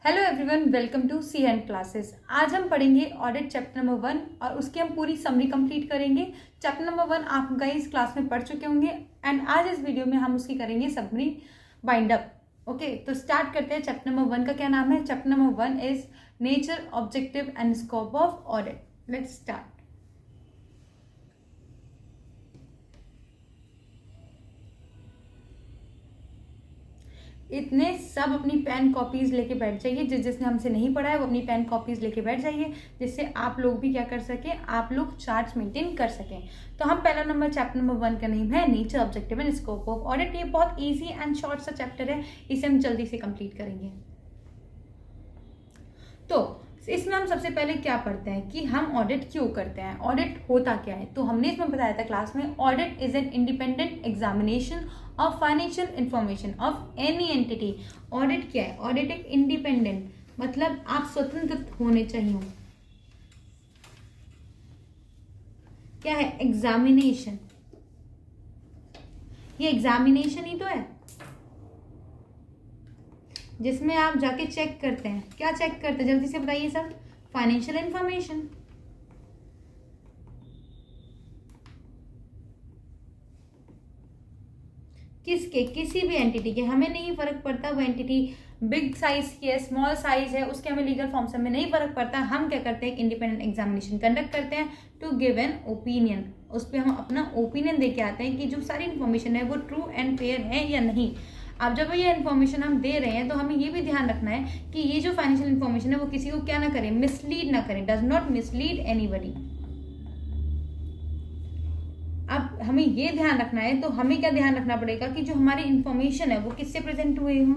Hello everyone, welcome to C and classes. आज हम पढ़ेंगे ऑडिट चैप्टर नंबर 1 और उसकी हम पूरी समरी कंप्लीट करेंगे। चैप्टर नंबर 1 आप गाइस क्लास में पढ़ चुके होंगे एंड आज इस वीडियो में हम उसकी करेंगे समरी बाइंड अप। ओके, तो स्टार्ट करते हैं। चैप्टर नंबर 1 का क्या नाम है? Chapter number 1 is nature, objective and scope of audit. Let's start. इतने सब अपनी पेन कॉपीज लेके बैठ जाइए। जिसने हमसे नहीं पढ़ा है वो अपनी पेन कॉपीज लेके बैठ जाइए, जिससे आप लोग भी क्या कर सकें, आप लोग चार्ट्स मेंटेन कर सकें। तो हम पहला नंबर चैप्टर नंबर 1 का नेम है nature, objective and scope of audit. ये बहुत ईजी एंड शॉर्ट सा चैप्टर है, इसे हम जल्दी से कंप्लीट करेंगे। तो इसमें हम सबसे पहले क्या पढ़ते हैं कि हम ऑडिट क्यों करते हैं, ऑडिट होता क्या है। तो हमने इसमें बताया था क्लास में, audit is an independent examination of financial information of any entity. Audit क्या है? ऑडिट एक इंडिपेंडेंट मतलब आप स्वतंत्र होने चाहिए। क्या है? एग्जामिनेशन। ये एग्जामिनेशन ही तो है जिसमें आप जाके चेक करते हैं। क्या चेक करते हैं जल्दी से बताइए सब? Financial information. किसके? किसी भी एंटिटी के। हमें नहीं फर्क पड़ता वो एंटिटी बिग साइज की है, स्मॉल साइज है, उसके हमें लीगल फॉर्म से हमें नहीं फर्क पड़ता। हम क्या करते हैं? एक इंडिपेंडेंट एग्जामिनेशन कंडक्ट करते हैं टू गिव एन ओपिनियन। उस पर हम अपना ओपिनियन दे के आते हैं कि जो सारी इन्फॉर्मेशन है वो ट्रू एंड फेयर है या नहीं। अब जब ये इन्फॉर्मेशन हम दे रहे हैं तो हमें ये भी ध्यान रखना है कि ये जो फाइनेंशियल इन्फॉर्मेशन है वो किसी को क्या ना करे, मिसलीड ना करे। Does not mislead anybody. अब हमें ये ध्यान रखना है, तो हमें क्या ध्यान रखना पड़ेगा कि जो हमारी इन्फॉर्मेशन है वो किससे प्रेजेंट हुए हों।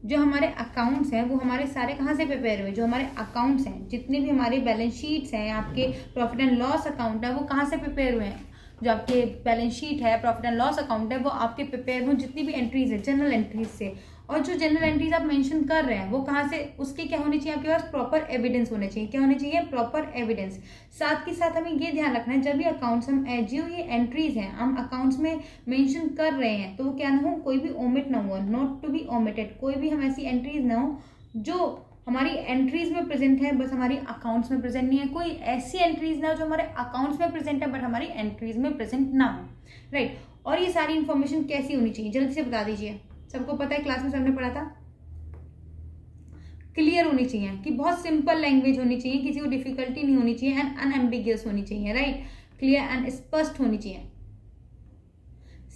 जो हमारे अकाउंट्स हैं वो हमारे सारे कहाँ से प्रिपेयर हुए? जो हमारे अकाउंट्स हैं, जितने भी हमारे बैलेंस शीट्स हैं, आपके प्रॉफिट एंड लॉस अकाउंट है, वो कहाँ से प्रिपेयर हुए हैं? जो आपके बैलेंस शीट है, प्रॉफिट एंड लॉस अकाउंट है, वो आपके प्रिपेयर हो जितनी भी एंट्रीज है जनरल एंट्रीज से। और जो जनरल एंट्रीज आप मेंशन कर रहे हैं वो कहाँ से, उसके क्या होनी चाहिए? आपके पास प्रॉपर एविडेंस होने चाहिए। क्या होने चाहिए? Proper evidence. साथ के साथ हमें ये ध्यान रखना है, जब भी अकाउंट्स हम जो ये एंट्रीज हैं हम अकाउंट्स में मेंशन कर रहे हैं तो वो क्या ना हो, कोई भी ओमिट ना हो, नॉट टू बी ओमिटेड। कोई भी हम ऐसी एंट्रीज ना हो जो हमारी एंट्रीज में प्रेजेंट है बस हमारी अकाउंट्स में प्रेजेंट नहीं है। कोई ऐसी एंट्रीज ना हो जो हमारे अकाउंट्स में प्रेजेंट है बट हमारी एंट्रीज में प्रेजेंट ना हो। राइट। और ये सारी इंफॉर्मेशन कैसी होनी चाहिए जल्दी से बता दीजिए। सबको पता है, क्लास में सबने पढ़ा था। क्लियर होनी चाहिए कि बहुत सिंपल लैंग्वेज होनी चाहिए, किसी को डिफिकल्टी नहीं होनी चाहिए एंड अनएम्बिगियस होनी चाहिए। राइट। क्लियर एंड स्पष्ट होनी चाहिए।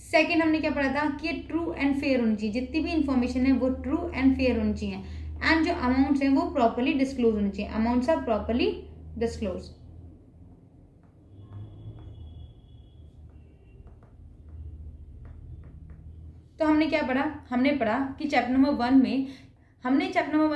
सेकेंड हमने क्या पढ़ा था कि ट्रू एंड फेयर होनी चाहिए। जितनी भी इंफॉर्मेशन है वो ट्रू एंड फेयर होनी चाहिए। एंड जो अमाउंट्स हैं वो प्रॉपर्ली डिस्क्लोज होनी चाहिए। Amounts are properly disclose. तो हमने क्या पढ़ा? हमने पढ़ा कि चैप्टर नंबर 1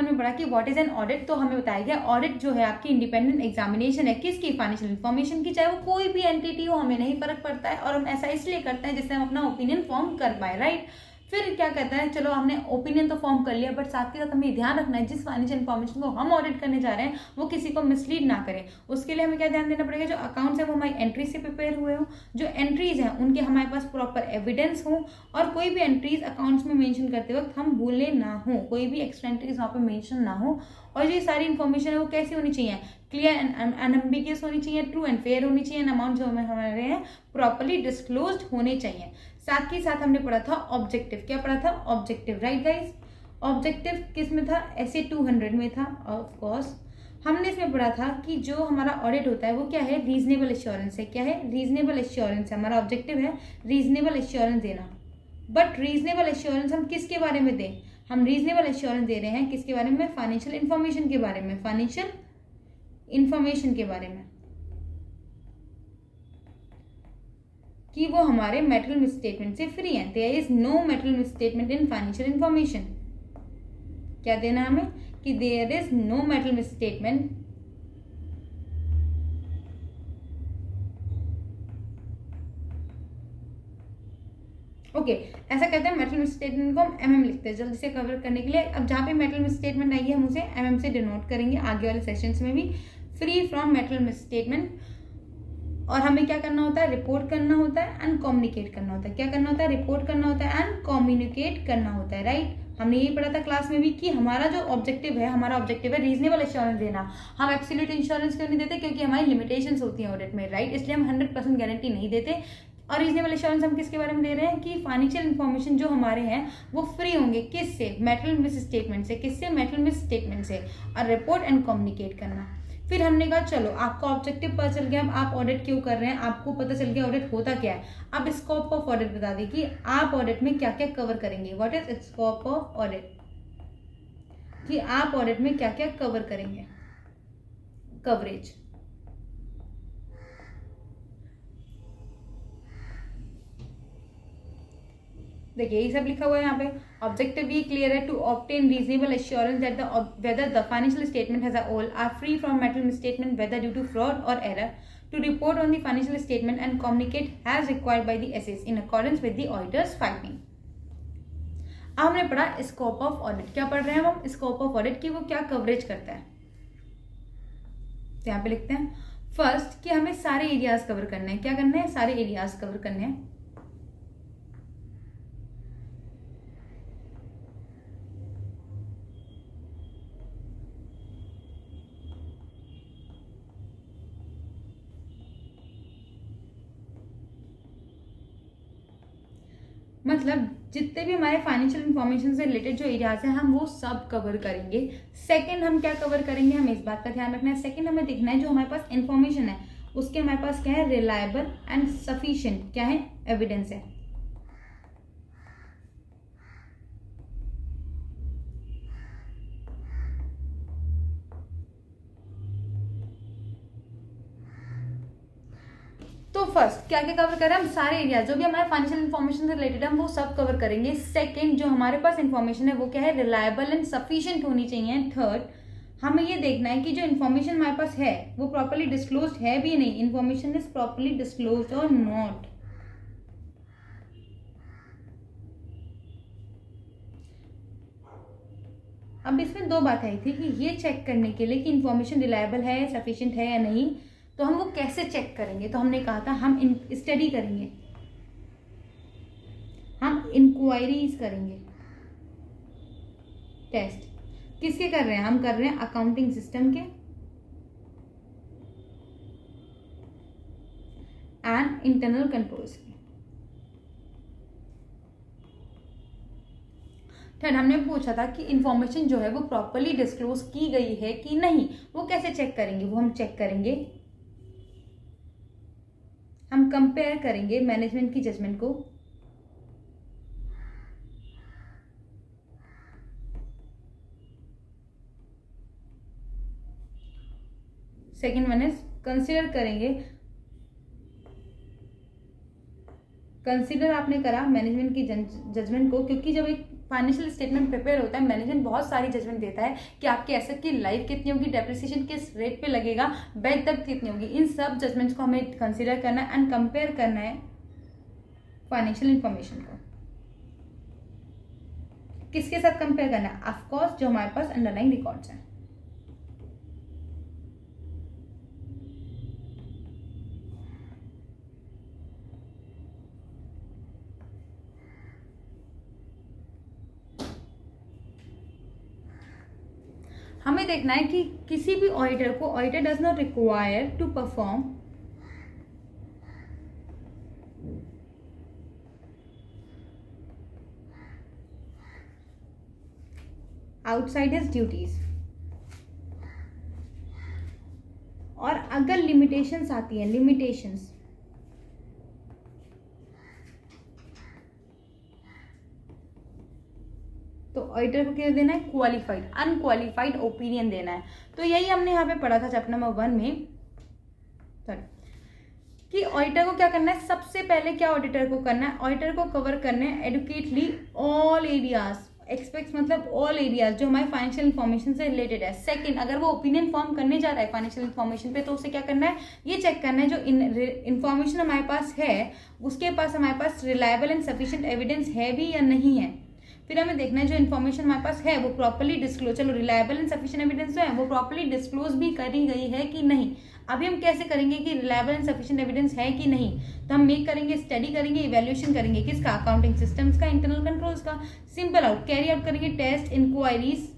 में पढ़ा कि व्हाट इज एन ऑडिट। तो हमें बताया गया ऑडिट जो है आपकी इंडिपेंडेंट एग्जामिनेशन है किसकी? फाइनेंशियल इंफॉर्मेशन की। चाहे वो कोई भी एंटिटी हो, हमें नहीं फर्क पड़ता है। और हम ऐसा इसलिए करते हैं जिससे हम अपना ओपिनियन फॉर्म कर पाए। राइट। फिर क्या कहता है, चलो हमने ओपिनियन तो फॉर्म कर लिया बट साथ के साथ हमें ध्यान रखना है जिस फाइनेंशियल इंफॉर्मेशन को हम ऑडिट करने जा रहे हैं वो किसी को मिसलीड ना करें। उसके लिए हमें क्या ध्यान देना पड़ेगा? जो अकाउंट्स है वो हमारी एंट्री से प्रिपेयर हुए हो, जो एंट्रीज हैं उनके हमारे पास प्रॉपर एविडेंस हो, और कोई भी एंट्रीज अकाउंट्स में मेंशन करते वक्त हम भूले ना हो, कोई भी एक्स्ट्रा एंट्रीज वहाँ पे मेंशन ना हो। और जो ये सारी इन्फॉर्मेशन है वो कैसी होनी चाहिए? क्लियर एंड अनएम्बिगियस होनी चाहिए, ट्रू एंड फेयर होनी चाहिए, अमाउंट जो हमारे हैं प्रॉपर्ली डिस्क्लोज्ड होने चाहिए। साथ ही साथ हमने पढ़ा था ऑब्जेक्टिव। क्या पढ़ा था? ऑब्जेक्टिव। Right guys. ऑब्जेक्टिव किस में था? ऐसे 200 में था। ऑफ कोर्स हमने इसमें पढ़ा था कि जो हमारा ऑडिट होता है वो क्या है? रीजनेबल एश्योरेंस है। क्या है? रीजनेबल एश्योरेंस है। हमारा ऑब्जेक्टिव है रीजनेबल एश्योरेंस देना। बट रीजनेबल एश्योरेंस हम किसके बारे में दें? हम रीजनेबल एश्योरेंस दे रहे हैं किसके बारे में? फाइनेंशियल इंफॉर्मेशन के बारे में। फाइनेंशियल इंफॉर्मेशन के बारे में कि वो हमारे मेटल मिसस्टेटमेंट से फ्री है। There is no material misstatement in financial information. क्या देना हमें? कि there is no material misstatement okay. ऐसा कहते हैं मेटल मिसस्टेटमेंट को हम एमएम लिखते हैं जल्दी से कवर करने के लिए। अब जहाँ पे मेटल मिसस्टेटमेंट आई है हम उसे एमएम से डिनोट करेंगे आगे वाले सेशंस में भी। Free from metal misstatement. और हमें क्या करना होता है? रिपोर्ट करना होता है एंड कम्युनिकेट करना होता है। क्या करना होता है? रिपोर्ट करना होता है एंड कम्युनिकेट करना होता है। राइट। हमने यही पढ़ा था क्लास में भी कि हमारा जो ऑब्जेक्टिव है रीजनेबल एश्योरेंस देना। हम एब्सोल्यूट इंश्योरेंस क्यों नहीं देते? क्योंकि हमारी लिमिटेशंस होती हैं ऑडिट में, राइट? इसलिए हम 100% गारंटी नहीं देते। और रीजनेबल एश्योरेंस हम किसके बारे में दे रहे हैं कि फाइनेंशियल इन्फॉर्मेशन जो हमारे हैं वो फ्री होंगे। किससे? मेटल मिस स्टेटमेंट से। किससे? मेटल मिस स्टेटमेंट से। और रिपोर्ट एंड कम्युनिकेट करना। फिर हमने कहा चलो आपका ऑब्जेक्टिव पता चल गया, अब आप ऑडिट क्यों कर रहे हैं, आपको पता चल गया ऑडिट होता क्या है। अब स्कोप ऑफ ऑडिट बता दें कि आप ऑडिट में क्या क्या कवर करेंगे। What is scope of audit? कि आप ऑडिट में क्या क्या कवर करेंगे। कवरेज। देखिए यही सब लिखा हुआ है यहाँ पे। ऑब्जेक्टिव भी क्लियर है, to obtain reasonable assurance that whether the financial statement as a whole are free from metal misstatement whether due to fraud or error, to report on the financial statement and communicate as required by the SS in accordance with the auditor's finding। अब हमने पढ़ा scope of audit. क्या पढ़ रहे हैं हम? Scope of audit की वो क्या कवरेज करता है। तो यहाँ पे लिखते हैं फर्स्ट कि हमें सारे एरियाज कवर करने हैं। क्या करने हैं? सारे एरियाज कवर करने हैं। मतलब जितने भी हमारे फाइनेंशियल इंफॉर्मेशन से रिलेटेड जो एरियाज हैं हम वो सब कवर करेंगे। सेकंड हम क्या कवर करेंगे? हमें इस बात का ध्यान रखना है। सेकंड हमें देखना है जो हमारे पास इंफॉर्मेशन है उसके हमारे पास क्या है? रिलायबल एंड सफिशिएंट क्या है? एविडेंस है। तो फर्स्ट क्या क्या कवर करें हम? सारे एरिया जो भी हमारे फाइनेंशियल इन्फॉर्मेशन से रिलेटेड है हम वो सब कवर करेंगे। सेकंड जो हमारे पास इन्फॉर्मेशन है वो क्या है? रिलायबल एंड सफिशिएंट होनी चाहिए। थर्ड हमें ये देखना है कि जो इन्फॉर्मेशन हमारे पास है वो प्रॉपर्ली डिस्क्लोज्ड है भी नहीं। इन्फॉर्मेशन इज प्रॉपर्ली डिस्क्लोज्ड और नॉट। अब इसमें दो बातें आई थी कि ये चेक करने के लिए कि इन्फॉर्मेशन रिलायबल है, सफिशिएंट है या नहीं, तो हम वो कैसे चेक करेंगे? तो हमने कहा था हम स्टडी करेंगे, हम इंक्वायरीज करेंगे। टेस्ट किसके कर रहे हैं? हम कर रहे हैं अकाउंटिंग सिस्टम के एंड इंटरनल कंट्रोल्स के। थर्ड हमने पूछा था कि इंफॉर्मेशन जो है वो प्रॉपर्ली डिस्क्लोज की गई है कि नहीं, वो कैसे चेक करेंगे? वो हम चेक करेंगे, हम कंपेयर करेंगे मैनेजमेंट की जजमेंट को सेकेंड वन इज कंसिडर करेंगे। कंसिडर आपने करा मैनेजमेंट की जजमेंट को, क्योंकि जब एक फाइनेंशियल स्टेटमेंट प्रिपेयर होता है मैनेजमेंट बहुत सारी जजमेंट देता है कि आपके एसेट की लाइफ कितनी होगी, डेप्रिसिएशन किस रेट पे लगेगा, बैक डेप्थ कितनी होगी। इन सब जजमेंट्स को हमें कंसीडर करना है एंड कंपेयर करना है फाइनेंशियल इंफॉर्मेशन को। किसके साथ कंपेयर करना है? ऑफकोर्स जो हमारे पास अंडरलाइंग रिकॉर्ड्स हैं। हमें देखना है कि किसी भी ऑडिटर को auditor does not require to perform outside his duties. और अगर लिमिटेशंस आती है, लिमिटेशंस तो ऑडिटर को क्या देना है? क्वालिफाइड, अनक्वालिफाइड ओपिनियन देना है। तो यही हमने यहाँ पे पढ़ा था चैप्टर नंबर 1 में कि ऑडिटर को क्या करना है। सबसे पहले क्या ऑडिटर को करना है? ऑडिटर को कवर करना है एडुकेटली ऑल एरियाज। एक्सपेक्ट मतलब ऑल एरियाज जो हमारे फाइनेंशियल इन्फॉर्मेशन से रिलेटेड है। सेकंड अगर वो ओपिनियन फॉर्म करने जा रहा है फाइनेंशियल इन्फॉर्मेशन पे तो उसे क्या करना है? ये चेक करना है जो इन्फॉर्मेशन हमारे पास है उसके पास हमारे पास रिलायबल एंड सफिशिएंट एविडेंस है भी या नहीं है। फिर हमें देखना है जो इन्फॉर्मेशन हमारे पास है वो प्रॉपर्ली डिस्क्लोज, चलो रिलायबल एंड सफिशिएंट एविडेंस जो है वो प्रॉपर्ली डिस्क्लोज भी करी गई है कि नहीं। अभी हम कैसे करेंगे कि रिलायबल एंड सफिशिएंट एविडेंस है कि नहीं, तो हम मेक करेंगे, स्टडी करेंगे, इवैल्यूएशन करेंगे, किसका, अकाउंटिंग सिस्टम्स का, इंटरनल कंट्रोल्स का। सिंपल आउट, कैरी आउट करेंगे टेस्ट, इंक्वायरीज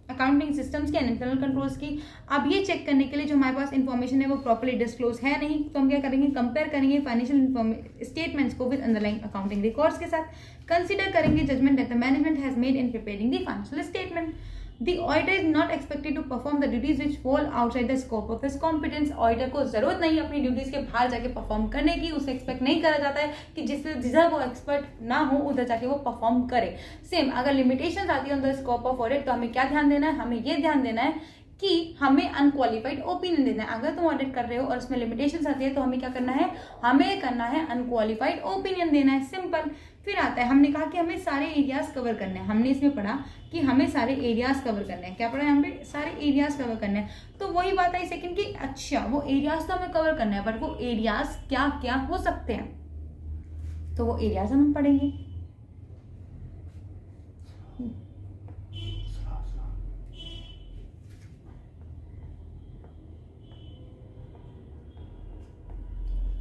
अकाउंटिंग सिस्टम्स की एंड इंटरनल कंट्रोल्स की। अब ये चेक करने के लिए जो हमारे पास इन्फॉर्मेशन है वो प्रॉपर्ली डिस्क्लोज है नहीं, तो हम क्या करेंगे, कंपेयर करेंगे फाइनेंशियल स्टेटमेंट्स को विद अंडरलाइंग अकाउंटिंग रिकॉर्ड्स के साथ। कंसीडर करेंगे judgement that the management has made in preparing the financial statement. The auditor is not expected to perform the duties which fall outside the scope of his competence। Auditor को जरूरत नहीं अपनी duties के बाहर जाके perform करने की, उसे एक्सपेक्ट नहीं करा जाता है कि जिधर वो एक्सपर्ट ना हो उधर जाके वो परफॉर्म करे। सेम अगर लिमिटेशन आती है on the scope of audit, तो हमें क्या ध्यान देना है, हमें ये ध्यान देना है कि हमें अनक्वालिफाइड ओपिनियन देना है। अगर तुम ऑडिट कर रहे हो और उसमें लिमिटेशंस आती है तो हमें क्या करना है, हमें करना है अनक्वालिफाइड ओपिनियन देना है, सिंपल। फिर आता है, हमने कहा कि हमें सारे एरियाज कवर करने हैं, हमने इसमें पढ़ा कि हमें सारे एरियाज कवर करने हैं। क्या पढ़ा है, यहाँ पे सारे एरियाज कवर करने हैं। तो वही बात आई सेकंड की, अच्छा वो एरियाज तो हमें कवर करना है, बट वो एरियाज क्या क्या हो सकते हैं, तो वो एरियाज हम पढ़ेंगे।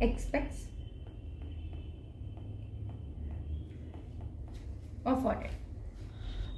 Aspects of audit.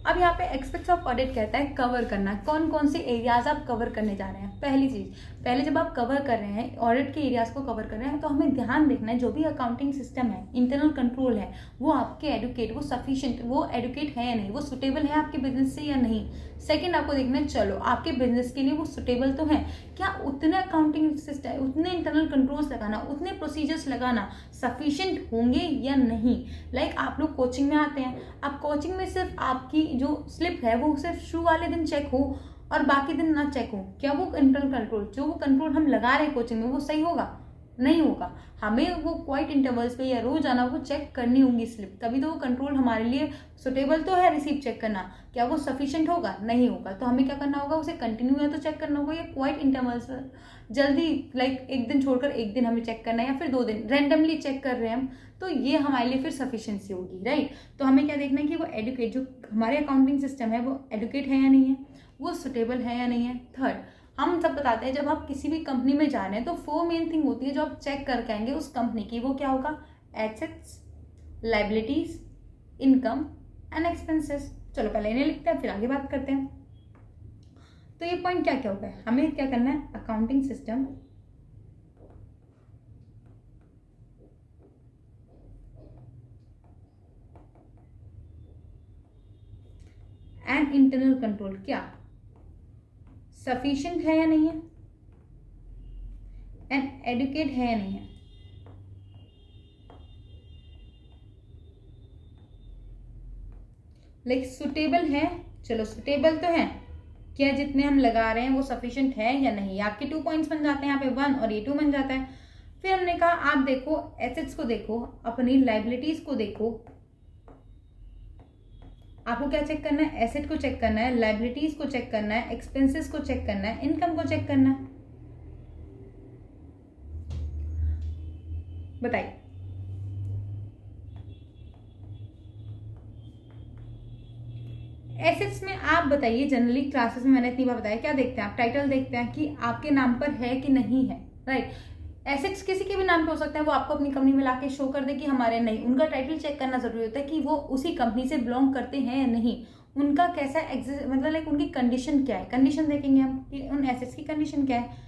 अब यहाँ पे एक्सपेक्ट्स ऑफ ऑडिट कहता है कवर करना, कौन कौन से एरियाज आप कवर करने जा रहे हैं। पहली चीज, पहले जब आप कवर कर रहे हैं, ऑडिट के एरियाज को कवर कर रहे हैं, तो हमें ध्यान देखना है जो भी अकाउंटिंग सिस्टम है, इंटरनल कंट्रोल है, वो आपके एडुकेट, वो सफिशिएंट, वो एडुकेट है या नहीं, वो सुटेबल है आपके बिजनेस से या नहीं। सेकंड आपको देखना है, चलो आपके बिजनेस के लिए वो सुटेबल तो है, क्या उतने अकाउंटिंग सिस्टम, उतने इंटरनल कंट्रोल्स लगाना, उतने प्रोसीजर्स लगाना सफिशिएंट होंगे या नहीं। लाइक आप लोग कोचिंग में आते हैं, अब कोचिंग में सिर्फ आपकी जो स्लिप है वो सिर्फ शुरू वाले दिन चेक हो और बाकी दिन ना चेक हो, क्या वो इंटरनल कंट्रोल, जो वो कंट्रोल हम लगा रहे हैं कोचिंग में, वो सही होगा, नहीं होगा। हमें वो क्वाइट इंटरवल्स पे या रोज आना वो चेक करनी होंगी स्लिप, तभी तो वो कंट्रोल हमारे लिए सुटेबल तो है रिसीव चेक करना, क्या वो सफिशिएंट होगा, नहीं होगा। तो हमें क्या करना होगा, उसे कंटिन्यू या तो चेक करना होगा या क्वाइट इंटरवल्स जल्दी, लाइक एक दिन छोड़कर एक दिन हमें चेक करना है या फिर 2 दिन रैंडमली चेक कर रहे हैं हम, तो ये हमारे लिए फिर सफिशिएंसी होगी, राइट। तो हमें क्या देखना है कि वो एडुकेट, जो हमारे अकाउंटिंग सिस्टम है वो एडुकेट है या नहीं है, वो सुटेबल है या नहीं है। थर्ड, हम सब बताते हैं जब आप किसी भी कंपनी में जा रहे हैं तो 4 मेन थिंग होती है जो आप चेक करके आएंगे उस कंपनी की, वो क्या होगा, assets, liabilities, income and expenses. चलो पहले इन्हें लिखते हैं फिर आगे बात करते हैं। तो ये पॉइंट क्या क्या होगा, हमें क्या करना है, accounting system and internal control क्या सफिशिएंट है या नहीं है, एंड एडुकेट है या नहीं है। लाइक सुटेबल है, चलो सुटेबल तो है, क्या जितने हम लगा रहे हैं वो सफिशिएंट है या नहीं। आपके 2 पॉइंट्स बन जाते हैं यहाँ पे 1 और ये 2 बन जाता है। फिर हमने कहा आप देखो एसेट्स को देखो, अपनी लायबिलिटीज को देखो, आपको क्या चेक करना है, एसेट को चेक करना है, लायबिलिटीज को चेक करना है, एक्सपेंसेस को चेक करना है, इनकम को चेक करना है। बताइए, एसेट्स में आप बताइए, जनरली क्लासेस में मैंने इतनी बार बताया, क्या देखते हैं आप, टाइटल देखते हैं कि आपके नाम पर है कि नहीं है, राइट। एसेट्स किसी के भी नाम पे हो सकते हैं, वो आपको अपनी कंपनी में लाके शो कर दे कि हमारे नहीं, उनका टाइटल चेक करना जरूरी होता है कि वो उसी कंपनी से बिलोंग करते हैं या नहीं, उनका कैसा मतलब लाइक उनकी कंडीशन क्या है, कंडीशन देखेंगे हम कि उन एसेट्स की कंडीशन क्या है,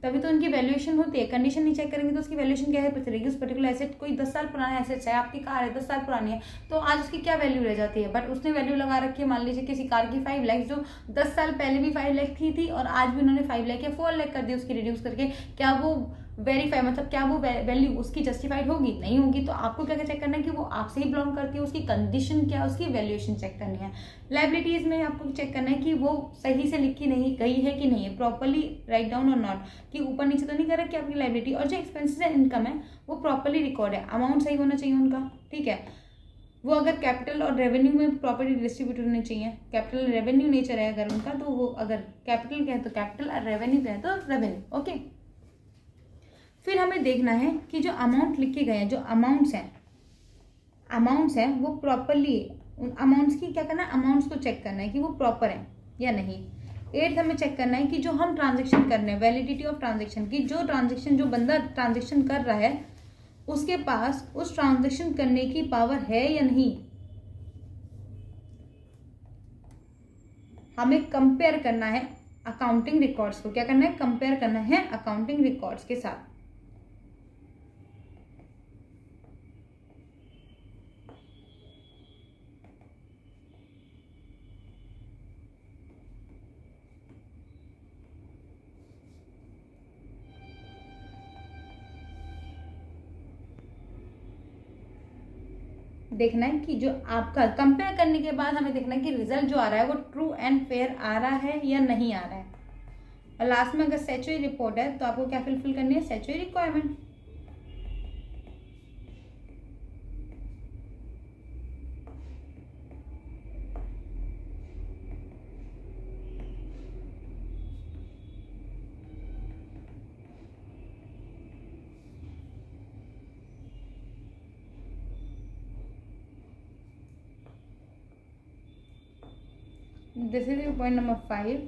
तभी तो उनकी वैल्यूएशन होती है। कंडीशन नहीं चेक करेंगे तो उसकी वैल्यूएशन क्या है पता चलेगी। उस पर्टिकुलर एसेट कोई 10 साल पुराना एसेट्स है, आपकी कार है 10 साल पुरानी है, तो आज उसकी क्या वैल्यू रह जाती है, बट उसने वैल्यू लगा रखी है, मान लीजिए किसी कार की 5 लाख, जो 10 साल पहले भी 5 लाख थी और आज भी उन्होंने 5 लाख या 4 लाख कर दी उसकी रिड्यूस करके, क्या वो वेरीफाई, मतलब क्या वो वैल्यू उसकी जस्टिफाइड होगी, नहीं होगी। तो आपको क्या चेक करना है कि वो आपसे ही बिलोंग करती है, उसकी कंडीशन क्या है, उसकी वैल्यूएशन चेक करनी है। लायबिलिटीज में आपको चेक करना है कि वो सही से लिखी नहीं गई है कि नहीं है, प्रॉपर्ली राइट डाउन और नॉट, कि ऊपर नीचे तो नहीं कर रखी आपकी लायबिलिटी। और जो एक्सपेंसेस एंड इनकम है वो प्रॉपर्ली रिकॉर्ड है, अमाउंट सही होना चाहिए उनका, ठीक है। वो अगर कैपिटल और रेवेन्यू में प्रॉपर्ली डिस्ट्रीब्यूट होने चाहिए, कैपिटल रेवेन्यू नेचर है अगर उनका, तो वो अगर कैपिटल क्या है तो कैपिटल और रेवेन्यू क्या है तो रेवेन्यू, ओके। फिर हमें देखना है कि जो अमाउंट लिखे गए हैं, जो अमाउंट्स हैं, अमाउंट्स हैं वो प्रॉपरली, उन अमाउंट्स की क्या करना है, अमाउंट्स को चेक करना है कि वो प्रॉपर है या नहीं। 8 हमें चेक करना है कि जो हम ट्रांजेक्शन कर रहे हैं, वैलिडिटी ऑफ ट्रांजेक्शन की, जो ट्रांजेक्शन जो बंदा ट्रांजेक्शन कर रहा है उसके पास उस ट्रांजेक्शन करने की पावर है या नहीं। हमें कंपेयर करना है अकाउंटिंग रिकॉर्ड्स को, क्या करना है, कंपेयर करना है अकाउंटिंग रिकॉर्ड्स के साथ। देखना है कि जो आपका कंपेयर करने के बाद हमें देखना है कि रिजल्ट जो आ रहा है वो ट्रू एंड फेयर आ रहा है या नहीं आ रहा है। और लास्ट में अगर स्टैट्यूटरी रिपोर्ट है तो आपको क्या फिलफिल करनी है, statutory requirement. This is point number 5।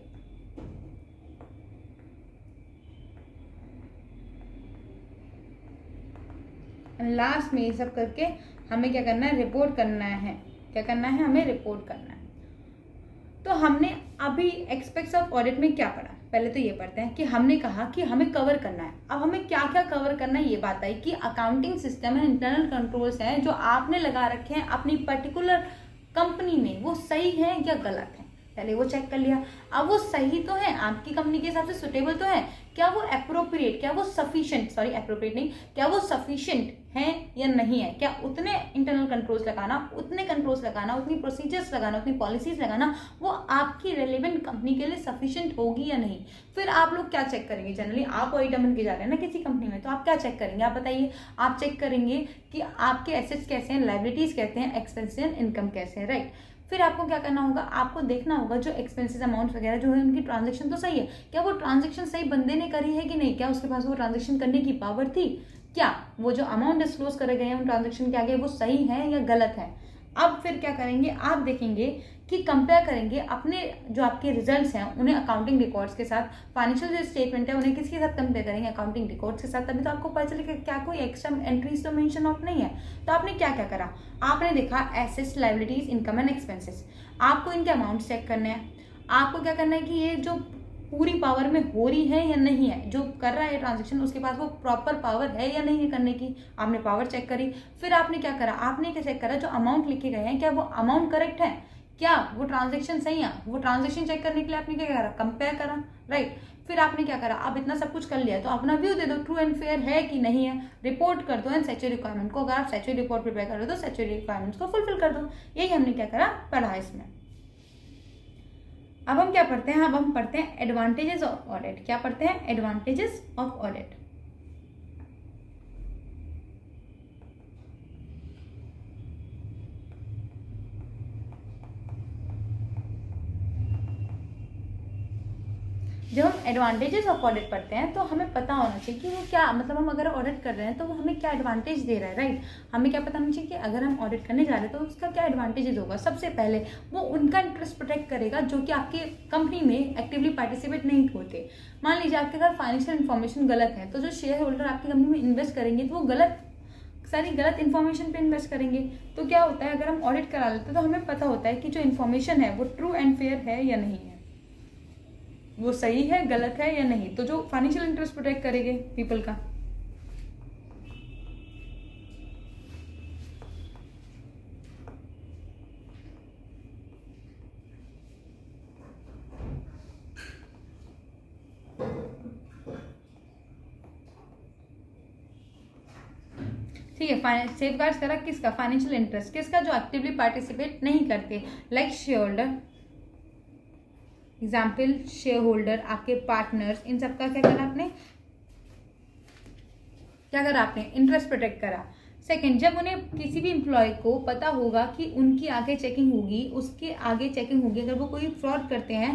Last में ये सब करके हमें क्या करना है, रिपोर्ट करना है। क्या करना है, हमें रिपोर्ट करना है। तो हमने अभी एस्पेक्ट्स ऑफ ऑडिट में क्या पढ़ा, पहले तो ये पढ़ते हैं कि हमने कहा कि हमें कवर करना है। अब हमें क्या क्या कवर करना है ये बात आई कि अकाउंटिंग सिस्टम है, इंटरनल कंट्रोल्स हैं जो आपने लगा रखे हैं अपनी पर्टिकुलर कंपनी में, वो सही है या गलत है, पहले वो चेक कर लिया। अब वो सही तो है, आपकी कंपनी के हिसाब से सुटेबल तो है, क्या वो एप्रोप्रिएट, क्या वो सफिशिएंट, सॉरी एप्रोप्रिएट नहीं, क्या वो सफिशिएंट है या नहीं है, क्या उतने इंटरनल कंट्रोल्स लगाना, उतने कंट्रोल्स लगाना, उतनी प्रोसीजर्स लगाना, उतनी पॉलिसीज लगाना वो आपकी रेलेवेंट कंपनी के लिए सफिशिएंट होगी या नहीं। फिर आप लोग क्या चेक करेंगे, जनरली आप ऑडिटर बन के जा रहे हैं ना किसी कंपनी में, तो आप क्या चेक करेंगे, आप बताइए। आप चेक करेंगे कि आपके एसेट्स कैसे हैं, लायबिलिटीज कैसे हैं, एक्सपेंसेस एंड इनकम कैसे है, राइट। फिर आपको क्या करना होगा, आपको देखना होगा जो एक्सपेंसेस अमाउंट वगैरह जो है उनकी ट्रांजैक्शन तो सही है, क्या वो ट्रांजैक्शन सही बंदे ने करी है कि नहीं, क्या उसके पास वो ट्रांजैक्शन करने की पावर थी, क्या वो जो अमाउंट डिस्क्लोज करे गए हैं उन ट्रांजैक्शन के आगे वो सही है या गलत है। अब फिर क्या करेंगे, आप देखेंगे कि कंपेयर करेंगे अपने जो आपके रिजल्ट्स हैं उन्हें अकाउंटिंग रिकॉर्ड्स के साथ, फाइनेंशियल जो स्टेटमेंट है उन्हें किसके साथ कंपेयर करेंगे, अकाउंटिंग रिकॉर्ड्स के साथ। तभी तो आपको पता चलेगा क्या कोई एक्स्ट्रा एंट्रीज तो मेंशन ऑफ नहीं है। तो आपने क्या क्या करा, आपने देखा assets, liabilities, income and expenses, आपको इनके अमाउंट चेक करने हैं। आपको क्या करना है कि ये जो पूरी पावर में हो रही है या नहीं है, जो कर रहा है ट्रांजैक्शन उसके पास वो प्रॉपर पावर है या नहीं है करने की, आपने पावर चेक करी। फिर आपने क्या करा, आपने क्या चेक करा, जो अमाउंट लिखे गए हैं क्या वो अमाउंट करेक्ट है, क्या वो ट्रांजैक्शन सही है, वो ट्रांजैक्शन चेक करने के लिए आपने क्या करा, कंपेयर करा, राइट। फिर आपने क्या करा, अब इतना सब कुछ कर लिया तो अपना व्यू दे दो, ट्रू एंड फेयर है कि नहीं है, रिपोर्ट कर दो एंड स्टैट्यूटरी रिक्वायरमेंट को, अगर आप स्टैट्यूटरी रिपोर्ट प्रिपेयर कर रहे हो तो स्टैट्यूटरी रिक्वायरमेंट्स को फुलफिल कर दो। यही हमने क्या करा, पढ़ा इसमें। अब हम क्या पढ़ते हैं, अब हम पढ़ते हैं एडवांटेजेस ऑफ ऑडिट। क्या पढ़ते हैं, एडवांटेजेस ऑफ ऑडिट। जब हम एडवांटेजेस ऑफ ऑडिट पढ़ते हैं तो हमें पता होना चाहिए कि वो क्या, मतलब हम अगर ऑडिट कर रहे हैं तो वो हमें क्या एडवांटेज दे रहा है, राइट। हमें क्या पता होना चाहिए कि अगर हम ऑडिट करने जा रहे हैं तो उसका क्या एडवांटेजेस होगा। सबसे पहले वो उनका इंटरेस्ट प्रोटेक्ट करेगा जो कि आपके कंपनी में एक्टिवली पार्टिसिपेट नहीं होते। मान लीजिए आपके अगर फाइनेंशियल इन्फॉर्मेशन गलत है तो जो शेयर होल्डर आपकी कंपनी में इन्वेस्ट करेंगे तो वो सारी गलत इन्फॉर्मेशन पे इन्वेस्ट करेंगे। तो क्या होता है, अगर हम ऑडिट करा लेते हैं तो हमें पता होता है कि जो इन्फॉर्मेशन है वो ट्रू एंड फेयर है या नहीं है, वो सही है, गलत है या नहीं। तो जो फाइनेंशियल इंटरेस्ट प्रोटेक्ट करेंगे पीपल का। ठीक है, सेफ गार्ड्स करा किसका, फाइनेंशियल इंटरेस्ट किसका, जो एक्टिवली पार्टिसिपेट नहीं करते, like share holder, example share holder, आपके पार्टनर्स, इन सबका क्या करा आपने, क्या करा आपने, इंटरेस्ट प्रोटेक्ट करा। सेकंड, जब उन्हें किसी भी एम्प्लॉय को पता होगा कि उनकी आगे चेकिंग होगी, उसके आगे चेकिंग होगी, अगर वो कोई फ्रॉड करते हैं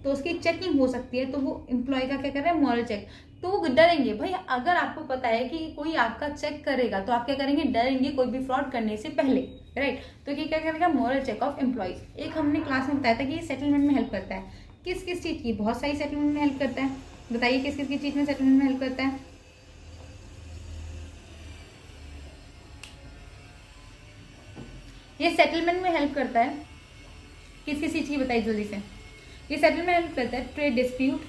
तो उसकी चेकिंग हो सकती है, तो वो एम्प्लॉय का क्या कर रहा है, मॉरल चेक। तो वो डरेंगे भाई, अगर आपको पता है कि कोई आपका चेक करेगा तो आप क्या करेंगे, डरेंगे कोई भी फ्रॉड करने से पहले, राइट। तो ये क्या करेगा, मॉरल चेक ऑफ एम्प्लॉयज। एक हमने क्लास में बताया था कि ये सेटलमेंट में हेल्प करता है। किस किस चीज़ की, बहुत सारी सेटलमेंट में हेल्प करता है। बताइए किस किस की चीज़ में सेटलमेंट में हेल्प करता है। ये सेटलमेंट में हेल्प करता है किस किस चीज़ की, बताइए जल्दी से। ये सेटलमेंट में हेल्प करता है ट्रेड डिस्प्यूट,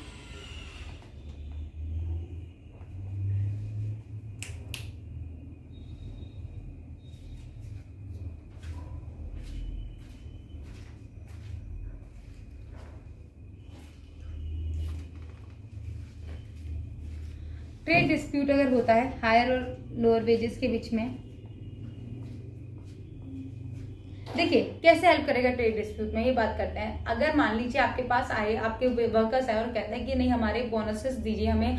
ट्रेड डिस्प्यूट अगर होता है हायर और लोअर वेजेस के बीच में। देखिए कैसे हेल्प करेगा ट्रेड डिस्प्यूट में, ये बात करते हैं। अगर मान लीजिए आपके पास आए, आपके वर्कर्स आए और कहते हैं कि नहीं हमारे बोनसेस दीजिए, हमें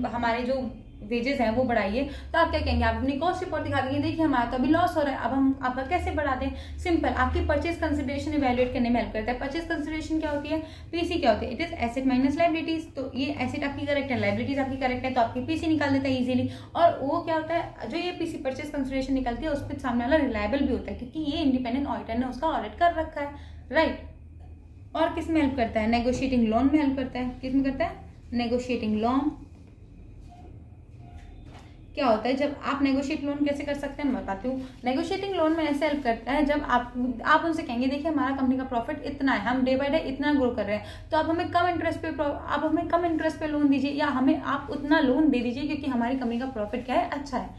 हमारे जो वेजेस हैं वो बढ़ाइए, तो आप क्या कहेंगे, आप अपनी कॉस्ट रिपोर्ट दिखा देंगे, देखिए हमारा तो अभी लॉस हो रहा है, अब हम आपका कैसे बढ़ा दें। सिंपल, आपकी परचेज कंसिडरेशन इवैल्यूएट करने में हेल्प करता है। परचेज कंसिडरेशन क्या होती है, पीसी क्या होती है, it is asset minus liabilities. तो ये एसेट आपकी करेक्ट है, लाइबिलिटीज आपकी करेक्ट है, तो आपकी पीसी निकाल देता है इजीली। और वो क्या होता है, जो ये पीसी परचेज कंसिडरेशन निकलती है उस पर सामने वाला रिलायबल भी होता है, क्योंकि ये इंडिपेंडेंट ऑडिटर ने उसका ऑडिट कर रखा है, राइट। और किस में हेल्प करता है, नेगोशिएटिंग लोन में हेल्प करता है। किस में करता है, नेगोशिएटिंग लोन। क्या होता है, जब आप नेगोशिएट लोन कैसे कर सकते हैं मैं बताती हूँ। नेगोशिएटिंग लोन में ऐसे हेल्प करता है जब आप उनसे कहेंगे देखिए हमारा कंपनी का प्रॉफिट इतना है, हम डे बाय डे इतना ग्रो कर रहे हैं, तो आप हमें कम इंटरेस्ट पे लोन दीजिए, या हमें आप उतना लोन दे दीजिए क्योंकि हमारी कंपनी का प्रॉफिट क्या है, अच्छा है।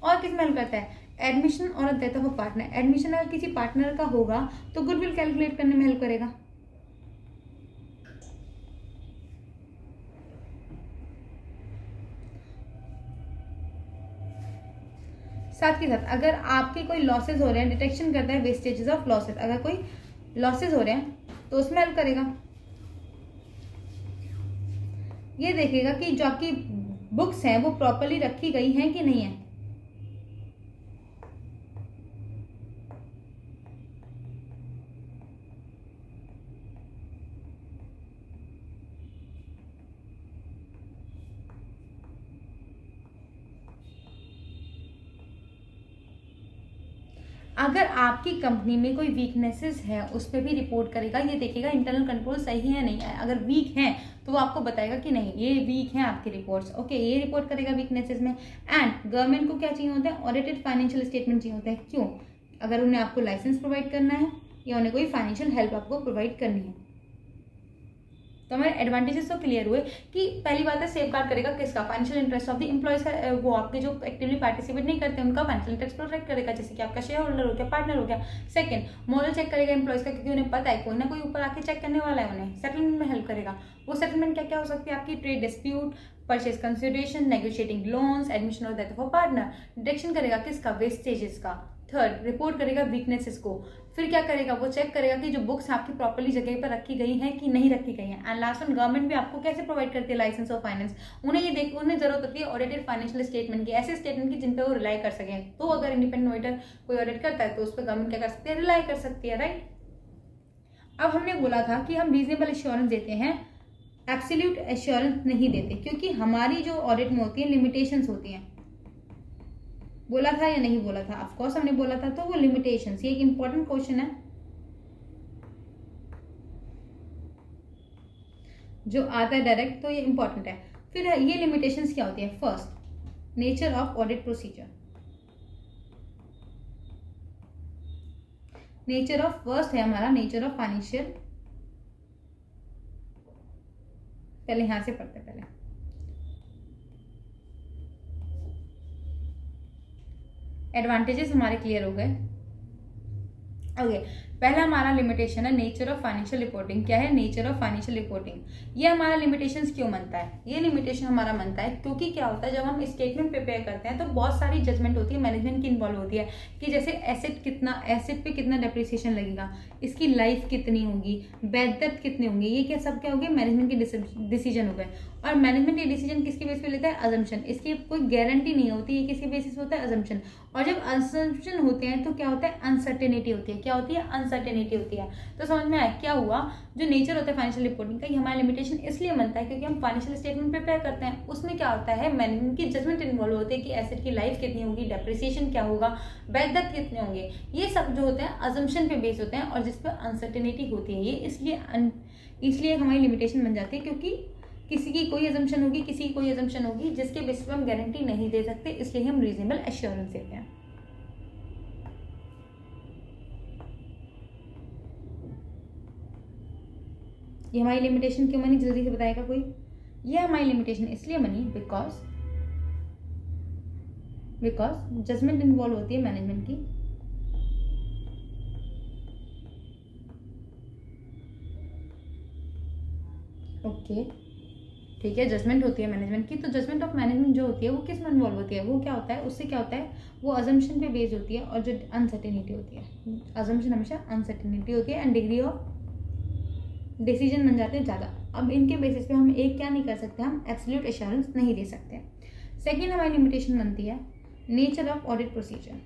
और किस में हेल्प करता है, एडमिशन और death of a partner. Admission अगर किसी पार्टनर का होगा तो गुडविल कैलकुलेट करने में हेल्प करेगा। साथ के साथ अगर आपके कोई लॉसेज हो रहे हैं, डिटेक्शन करता है वेस्टेजेस ऑफ लॉसेज। अगर कोई लॉसेज हो रहे हैं तो उसमें हेल्प करेगा। ये देखेगा कि जो आपकी बुक्स हैं वो प्रॉपरली रखी गई हैं कि नहीं है। अगर आपकी कंपनी में कोई वीकनेसेस है उस पर भी रिपोर्ट करेगा। ये देखेगा इंटरनल कंट्रोल सही है नहीं है, अगर वीक है तो वो आपको बताएगा कि नहीं ये वीक है आपकी रिपोर्ट्स, ओके ये रिपोर्ट करेगा वीकनेसेस में। एंड गवर्नमेंट को क्या चाहिए होता है, ऑडिटेड फाइनेंशियल स्टेटमेंट चाहिए होता है। क्यों, अगर उन्हें आपको लाइसेंस प्रोवाइड करना है या उन्हें कोई फाइनेंशियल हेल्प आपको प्रोवाइड करनी है। तो हमारे एडवांटेजेस तो क्लियर हुए कि पहली बात है सेफ गार्ड करेगा किसका, financial interest of the employees का, वो आपके जो एक्टिवली पार्टिसिपेट नहीं करते उनका फाइनेंशियल इंटरेस्ट प्रोटेक्ट करेगा, जैसे कि आपका शेयर होल्डर हो गया, पार्टनर हो गया। सेकंड, मॉरल चेक करेगा एम्प्लॉयज का, क्योंकि उन्हें पता है कोई ना कोई ऊपर आके चेक करने वाला है उन्हें। सेटलमेंट में हेल्प करेगा। वो सेटलमेंट क्या क्या हो सकती है आपकी, trade dispute, purchase consideration, negotiating loans, admission और death of a partner. Detection करेगा किसका, वेस्टेजेस का। थर्ड, रिपोर्ट करेगा वीकनेसेस को। फिर क्या करेगा, वो चेक करेगा कि जो बुक्स आपकी प्रॉपर्ली जगह पर रखी गई हैं कि नहीं रखी गई हैं। एंड लास्ट वन, गवर्नमेंट भी आपको कैसे प्रोवाइड करती है लाइसेंस और फाइनेंस। उन्हें जरूरत होती है ऑडिटेड फाइनेंशियल स्टेटमेंट की, ऐसे स्टेटमेंट की जिन पर वो रिलाई कर सकें। तो अगर इंडिपेंडेंट ऑडिटर कोई ऑडिट करता है तो उस पर गवर्नमेंट क्या कर सकती है, रिलाई कर सकती है, राइट। अब हमने बोला था कि हम रीजनेबल एश्योरेंस देते हैं, एब्सोल्यूट एश्योरेंस नहीं देते, क्योंकि हमारी जो ऑडिट में होती है लिमिटेशंस होती हैं। बोला था या नहीं बोला था, ऑफ कोर्स हमने बोला था। तो वो लिमिटेशंस, ये एक इंपॉर्टेंट क्वेश्चन है जो आता है डायरेक्ट, तो ये इंपॉर्टेंट है। फिर ये लिमिटेशंस क्या होती है, first nature of audit procedure. Nature of first है हमारा नेचर ऑफ फाइनेंशियल, पहले यहां से पढ़ते पहले। एडवांटेजेस हमारे क्लियर हो गए, ओके। पहला हमारा लिमिटेशन है नेचर ऑफ फाइनेंशियल रिपोर्टिंग। क्या है, नेचर ऑफ फाइनेंशियल रिपोर्टिंग। ये हमारा लिमिटेशंस क्यों बनता है, ये लिमिटेशन हमारा बनता है क्योंकि क्या होता है जब हम स्टेटमेंट प्रिपेयर करते हैं तो बहुत सारी जजमेंट होती है, मैनेजमेंट की इन्वॉल्व होती है कि जैसे एसेट पे कितना डेप्रिसिएशन लगेगा, इसकी लाइफ कितनी होगी, बैड डेप्थ कितने होंगे, ये क्या सब क्या हो गया, मैनेजमेंट के डिसीजन हो गए। और मैनेजमेंट ये डिसीजन किसके बेस पे लेता है, अजम्पशन। इसकी कोई गारंटी नहीं होती, ये किसके बेसिस पे होता है, अजम्पशन। और जब अजम्पशन होते हैं तो क्या होता है, अनसर्टेनिटी होती है। क्या होती है, अनसर्टेनिटी होती है। तो समझ में आया क्या हुआ, जो नेचर होता है फाइनेंशियल रिपोर्टिंग का, ये हमारा लिमिटेशन इसलिए बनता है क्योंकि हम फाइनेंशियल स्टेटमेंट प्रिपेयर करते हैं। उसमें क्या होता है, मैनेजमेंट की जजमेंट इन्वॉल्व होती है कि एसेट की लाइफ कितनी होगी, डेप्रिसिएशन क्या होगा, बैड डेप्थ कितने होंगे, ये सब जो होते हैं अजम्पशन पे बेस होते हैं और जिस पर अनसर्टेनिटी होती है। ये इसलिए हमारी लिमिटेशन बन जाती है क्योंकि किसी की कोई अजम्पशन होगी, किसी की कोई अजम्पशन होगी जिसके बेसिस पे हम गारंटी नहीं दे सकते, इसलिए हम रीजनेबल एश्योरेंस देते हैं। ये हमारी लिमिटेशन क्यों बनी, जल्दी से बताएगा कोई। ये हमारी लिमिटेशन इसलिए बनी बिकॉज जजमेंट इन्वॉल्व होती है मैनेजमेंट की। ओके ठीक है, जजमेंट होती है मैनेजमेंट की। तो जजमेंट ऑफ मैनेजमेंट जो होती है वो किस में इन्वॉल्व होती है, वो क्या होता है, उससे क्या होता है, वो अजम्पशन पे बेस्ड होती है और जो अनसर्टेनिटी होती है, अजम्पशन हमेशा अनसर्टेनिटी होती है एंड डिग्री ऑफ डिसीजन बन जाते हैं ज़्यादा। अब इनके बेसिस पे हम एक क्या नहीं कर सकते, हम एब्सोल्यूट एश्योरेंस नहीं दे सकते। सेकेंड हमारी लिमिटेशन बनती है नेचर ऑफ ऑडिट प्रोसीजर।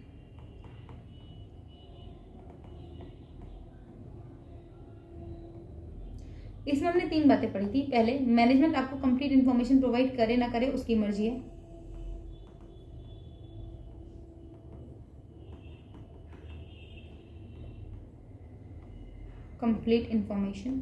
इसमें हमने 3 बातें पढ़ी थी। पहले, मैनेजमेंट आपको कंप्लीट इन्फॉर्मेशन प्रोवाइड करे ना करे उसकी मर्जी है। कंप्लीट इन्फॉर्मेशन,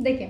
देखिए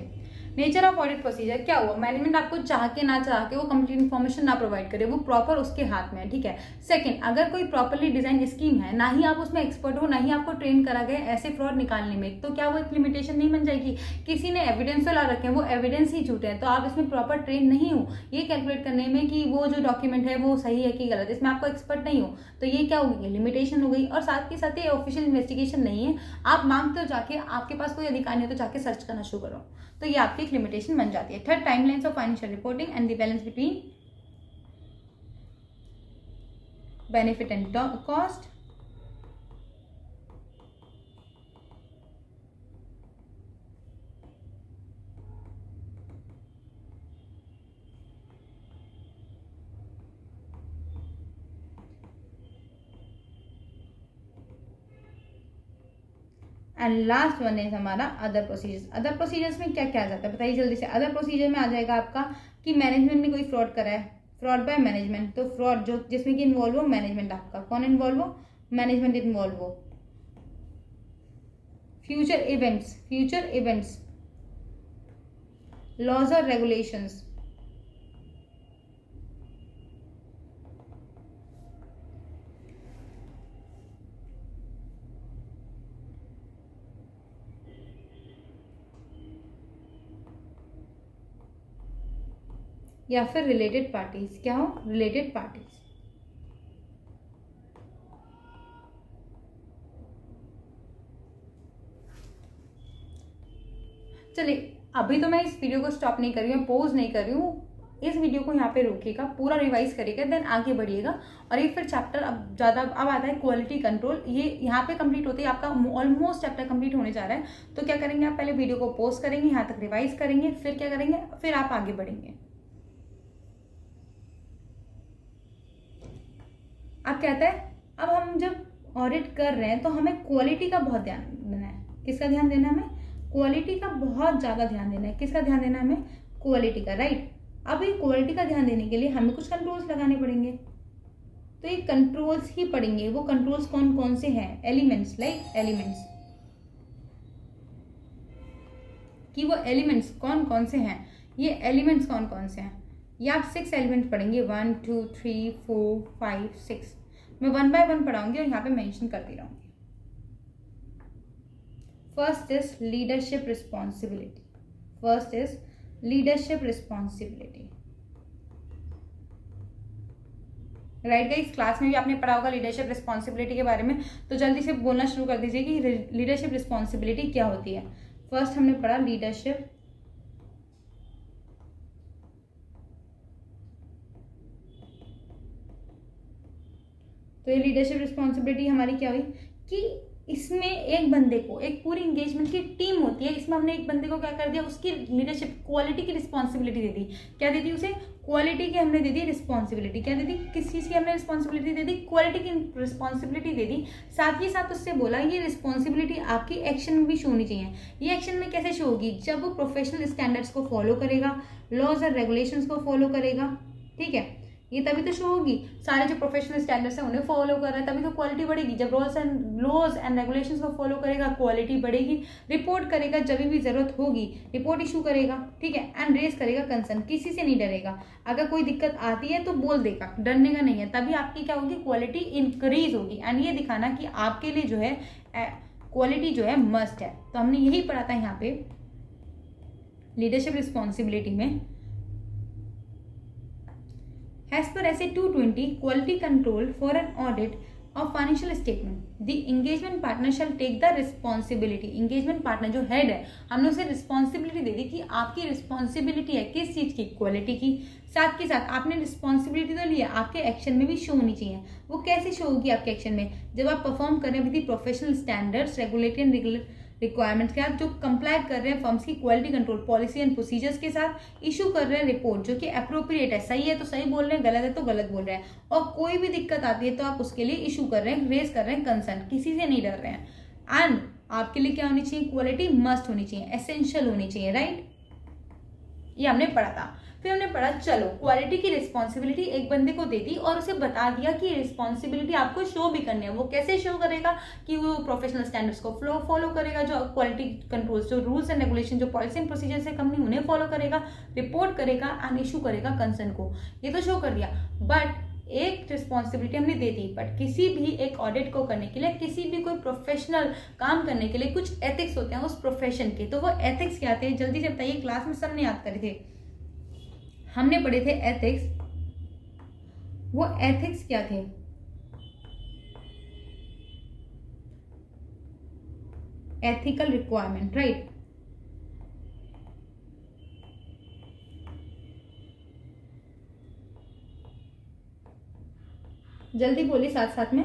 नेचर ऑफ ऑडिट प्रोसीजर क्या हुआ, मैनेजमेंट आपको चाह के ना चाह के वो कंप्लीट इन्फॉर्मेशन ना प्रोवाइड करे, वो प्रॉपर उसके हाथ में है, ठीक है। सेकंड, अगर कोई प्रॉपरली डिजाइन स्कीम है, ना ही आप उसमें एक्सपर्ट हो, ना ही आपको ट्रेन करा गया ऐसे फ्रॉड निकालने में, तो क्या वो एक लिमिटेशन नहीं बन जाएगी। किसी ने एविडेंस ला रखे हैं, वो एविडेंस ही झूठे हैं, तो आप इसमें प्रॉपर ट्रेन नहीं हो ये कैलकुलेट करने में कि वो जो डॉक्यूमेंट है वो सही है कि गलत, इसमें आपको एक्सपर्ट नहीं हो, तो ये क्या होगी, लिमिटेशन हो गई। और साथ के साथ ये ऑफिशियल इन्वेस्टिगेशन नहीं है, आप मांगते हो जाके, आपके पास कोई अधिकार नहीं है तो जाके सर्च करना शुरू करो, तो ये आपकी एक लिमिटेशन बन जाती है। Third, timelines of financial reporting and the balance between benefit and cost. And last one is हमारा अदर प्रोसीजर्स। अदर प्रोसीजर्स में क्या क्या आ जाता है बताइए जल्दी से। अदर प्रोसीजर में आ जाएगा आपका कि मैनेजमेंट ने कोई फ्रॉड करा है, फ्रॉड बाय मैनेजमेंट, तो फ्रॉड जो जिसमें कि इन्वॉल्व हो मैनेजमेंट, आपका कौन इन्वॉल्व हो, मैनेजमेंट इन्वॉल्व हो। फ्यूचर इवेंट्स, लॉज और रेगुलेशंस, या फिर रिलेटेड पार्टीज। क्या हो, रिलेटेड पार्टीज। चलिए अभी तो मैं इस वीडियो को स्टॉप नहीं कर रही हूँ, पोज नहीं कर रही हूँ, इस वीडियो को यहाँ पे रोकिएगा, पूरा रिवाइज करिएगा, देन आगे बढ़िएगा। और ये फिर चैप्टर अब ज़्यादा अब आता है क्वालिटी कंट्रोल, ये यहाँ पे कंप्लीट होते ही आपका ऑलमोस्ट चैप्टर कंप्लीट होने जा रहा है। तो क्या करेंगे, आप पहले वीडियो को पोज करेंगे, यहाँ तक रिवाइज करेंगे, फिर क्या करेंगे, फिर आप आगे बढ़ेंगे। अब कहता है, अब हम जब ऑडिट कर रहे हैं तो हमें क्वालिटी का बहुत ध्यान देना है। किसका ध्यान देना है हमें, क्वालिटी का बहुत ज़्यादा ध्यान देना है। किसका ध्यान देना है हमें, क्वालिटी का, राइट। अब ये क्वालिटी का ध्यान देने के लिए हमें कुछ कंट्रोल्स लगाने पड़ेंगे, तो ये कंट्रोल्स ही पड़ेंगे। वो कंट्रोल्स कौन कौन से हैं, एलिमेंट्स, लाइक एलिमेंट्स, कि वो एलिमेंट्स कौन कौन से हैं, ये एलिमेंट्स कौन कौन से हैं, ये आप 6 एलिमेंट्स पढ़ेंगे, 1 2 3 4 5 6। मैं 1 बाय 1 पढ़ाऊंगी और यहाँ पे मेंशन करती रहूंगी। First is leadership responsibility, right guys, class में भी आपने पढ़ा होगा लीडरशिप रिस्पॉन्सिबिलिटी के बारे में, तो जल्दी से बोलना शुरू कर दीजिए कि लीडरशिप रिस्पॉन्सिबिलिटी क्या होती है। फर्स्ट हमने पढ़ा लीडरशिप तो ये लीडरशिप रिस्पॉन्सिबिलिटी हमारी क्या हुई कि इसमें एक बंदे को, एक पूरी इंगेजमेंट की टीम होती है, इसमें हमने एक बंदे को क्या कर दिया, उसकी लीडरशिप क्वालिटी की रिस्पॉन्सिबिलिटी दे दी। क्या दे दी उसे? क्वालिटी की हमने दे दी रिस्पॉन्सिबिलिटी। क्या दे दी? किस चीज़ की हमने रिस्पॉन्सिबिलिटी दे दी? क्वालिटी की रिस्पॉन्सिबिलिटी दे दी। साथ ही साथ उससे बोला ये रिस्पॉन्सिबिलिटी आपकी एक्शन में भी शो होनी चाहिए। ये एक्शन में कैसे शो होगी? जब वो प्रोफेशनल स्टैंडर्ड्स को फॉलो करेगा, लॉज और रेगुलेशंस को फॉलो करेगा, ठीक है, ये तभी तो शो होगी। सारे जो प्रोफेशनल स्टैंडर्ड्स हैं उन्हें फॉलो कर रहा है, तभी तो क्वालिटी बढ़ेगी। जब लॉज एंड रेगुलेशंस को फॉलो करेगा, क्वालिटी बढ़ेगी। रिपोर्ट करेगा जब भी जरूरत होगी, रिपोर्ट इशू करेगा, ठीक है, एंड रेज करेगा कंसर्न, किसी से नहीं डरेगा। अगर कोई दिक्कत आती है तो बोल देगा, डरने का नहीं है। तभी आपकी क्या होगी? क्वालिटी इंक्रीज होगी। एंड ये दिखाना कि आपके लिए जो है क्वालिटी जो है मस्ट है। तो हमने यही पढ़ा था यहाँ पे लीडरशिप रिस्पॉन्सिबिलिटी में। As per SA 220, quality control for an audit of financial statement, the engagement partner shall take the responsibility. engagement partner जो head है, हमने उसे रिस्पॉन्सिबिलिटी दे दी कि आपकी रिस्पॉन्सिबिलिटी है किस चीज़ की? क्वालिटी की। साथ के साथ आपने रिस्पॉन्सिबिलिटी तो ली है, आपके एक्शन में भी शो होनी चाहिए। वो कैसे शो होगी आपके एक्शन में? जब आप परफॉर्म कर रहे हैं with the professional standards, regulatory and requirements के साथ, जो कंप्लाई कर रहे हैं फर्म्स की quality control policy and procedures के साथ, इशू कर रहे हैं रिपोर्ट जो कि अप्रोप्रिएट है, सही है तो सही बोल रहे हैं, गलत है तो गलत बोल रहे हैं, और कोई भी दिक्कत आती है तो आप उसके लिए इशू कर रहे हैं, रेज कर रहे हैं कंसर्न, किसी से नहीं डर रहे हैं। एंड आपके लिए क्या होनी चाहिए? क्वालिटी मस्ट होनी चाहिए, एसेंशियल होनी चाहिए, राइट। ये हमने पढ़ा था। फिर हमने पढ़ा, चलो क्वालिटी की रिस्पॉन्सिबिलिटी एक बंदे को दे दी और उसे बता दिया कि रिस्पॉन्सिबिलिटी आपको शो भी करनी है। वो कैसे शो करेगा? कि वो प्रोफेशनल स्टैंडर्ड्स को फॉलो करेगा, जो क्वालिटी कंट्रोल्स, जो रूल्स एंड रेगुलेशन, जो पॉलिसी एंड प्रोसीजर्स है कंपनी, उन्हें फॉलो करेगा, रिपोर्ट करेगा एंड इशू करेगा कंसर्न को। ये तो शो कर दिया, बट एक रिस्पॉन्सिबिलिटी हमने दे दी। बट किसी भी एक ऑडिट को करने के लिए, किसी भी कोई प्रोफेशनल काम करने के लिए कुछ एथिक्स होते हैं उस प्रोफेशन के। तो वो एथिक्स क्या थे? जल्दी से बताइए, क्लास में सबने याद करे थे, हमने पढ़े थे एथिक्स। वो एथिक्स क्या थे? Ethical requirement, right. जल्दी बोलिए साथ साथ में।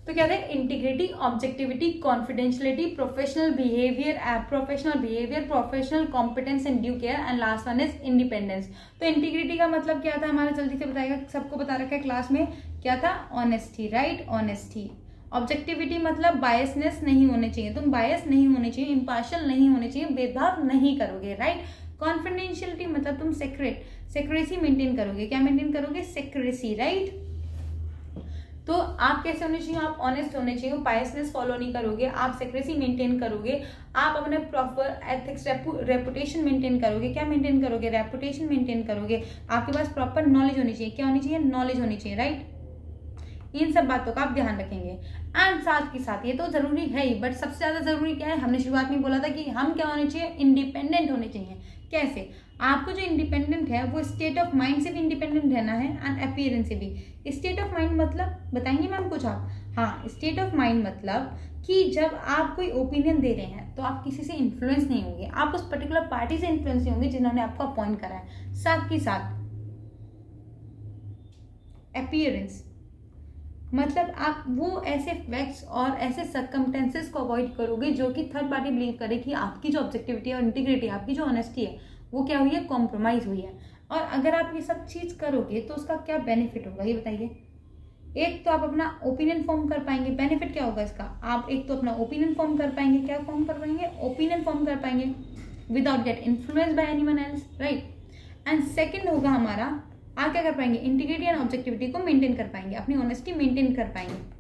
तो क्या थे? Integrity, objectivity, confidentiality, professional behaviour, professional competence and due care, and last one is independence. तो इंटीग्रिटी का मतलब क्या था हमारा? जल्दी से बताएगा, सबको बता रखा है क्लास में, क्या था? Honesty, right, honesty. ऑब्जेक्टिविटी मतलब बायसनेस नहीं होने चाहिए, तुम बायस नहीं होने चाहिए, इम्पार्शियल नहीं होने चाहिए, भेदभाव नहीं करोगे, राइट। कॉन्फिडेंशियलिटी मतलब तुम सेक्रेसी मेंटेन करोगे। क्या मेंटेन करोगे? Secrecy, right. तो आप कैसे होने चाहिए? आप ऑनेस्ट होने चाहिए, बायसनेस फॉलो नहीं करोगे, आप सेक्रेसी मेंटेन करोगे, आप अपने प्रॉपर एथिक्स, रेपुटेशन मेंटेन करोगे। क्या मेंटेन करोगे? रेपुटेशन मेंटेन करोगे। आपके पास प्रॉपर नॉलेज होनी चाहिए। क्या होनी चाहिए? नॉलेज होनी चाहिए, राइट। इन सब बातों का आप ध्यान रखेंगे। एंड साथ के साथ ये तो जरूरी है ही, बट सबसे ज्यादा जरूरी क्या है? हमने शुरुआत में बोला था कि हम क्या होने चाहिए? इंडिपेंडेंट होने चाहिए। कैसे? आपको जो इंडिपेंडेंट है वो स्टेट ऑफ माइंड से भी इंडिपेंडेंट रहना है एंड अपीयरेंस से भी। स्टेट ऑफ माइंड मतलब बताएंगे मैम कुछ आप? हाँ, स्टेट ऑफ माइंड मतलब कि जब आप कोई ओपिनियन दे रहे हैं तो आप किसी से इन्फ्लुएंस नहीं होंगे, आप उस पर्टिकुलर पार्टी से इन्फ्लुएंस नहीं होंगे जिन्होंने आपको अपॉइंट करा है। साथ के साथ अपीयरेंस मतलब आप वो ऐसे फैक्ट्स और ऐसे सर्कमटेंसेस को अवॉइड करोगे जो कि थर्ड पार्टी बिलीव करे कि आपकी जो ऑब्जेक्टिविटी और इंटीग्रिटी, आपकी जो ऑनेस्टी है वो क्या हुई है? कॉम्प्रोमाइज हुई है। और अगर आप ये सब चीज़ करोगे तो उसका क्या बेनिफिट होगा ये बताइए? एक तो आप अपना ओपिनियन फॉर्म कर पाएंगे। बेनिफिट क्या होगा इसका? आप एक तो अपना ओपिनियन फॉर्म कर पाएंगे। क्या फॉर्म कर पाएंगे? ओपिनियन फॉर्म कर पाएंगे without get influenced by anyone else, right. And second होगा हमारा, आप क्या कर पाएंगे? इंटीग्रिटी एंड ऑब्जेक्टिविटी को मेंटेन कर पाएंगे, अपनी ऑनेस्टी मेंटेन कर पाएंगे।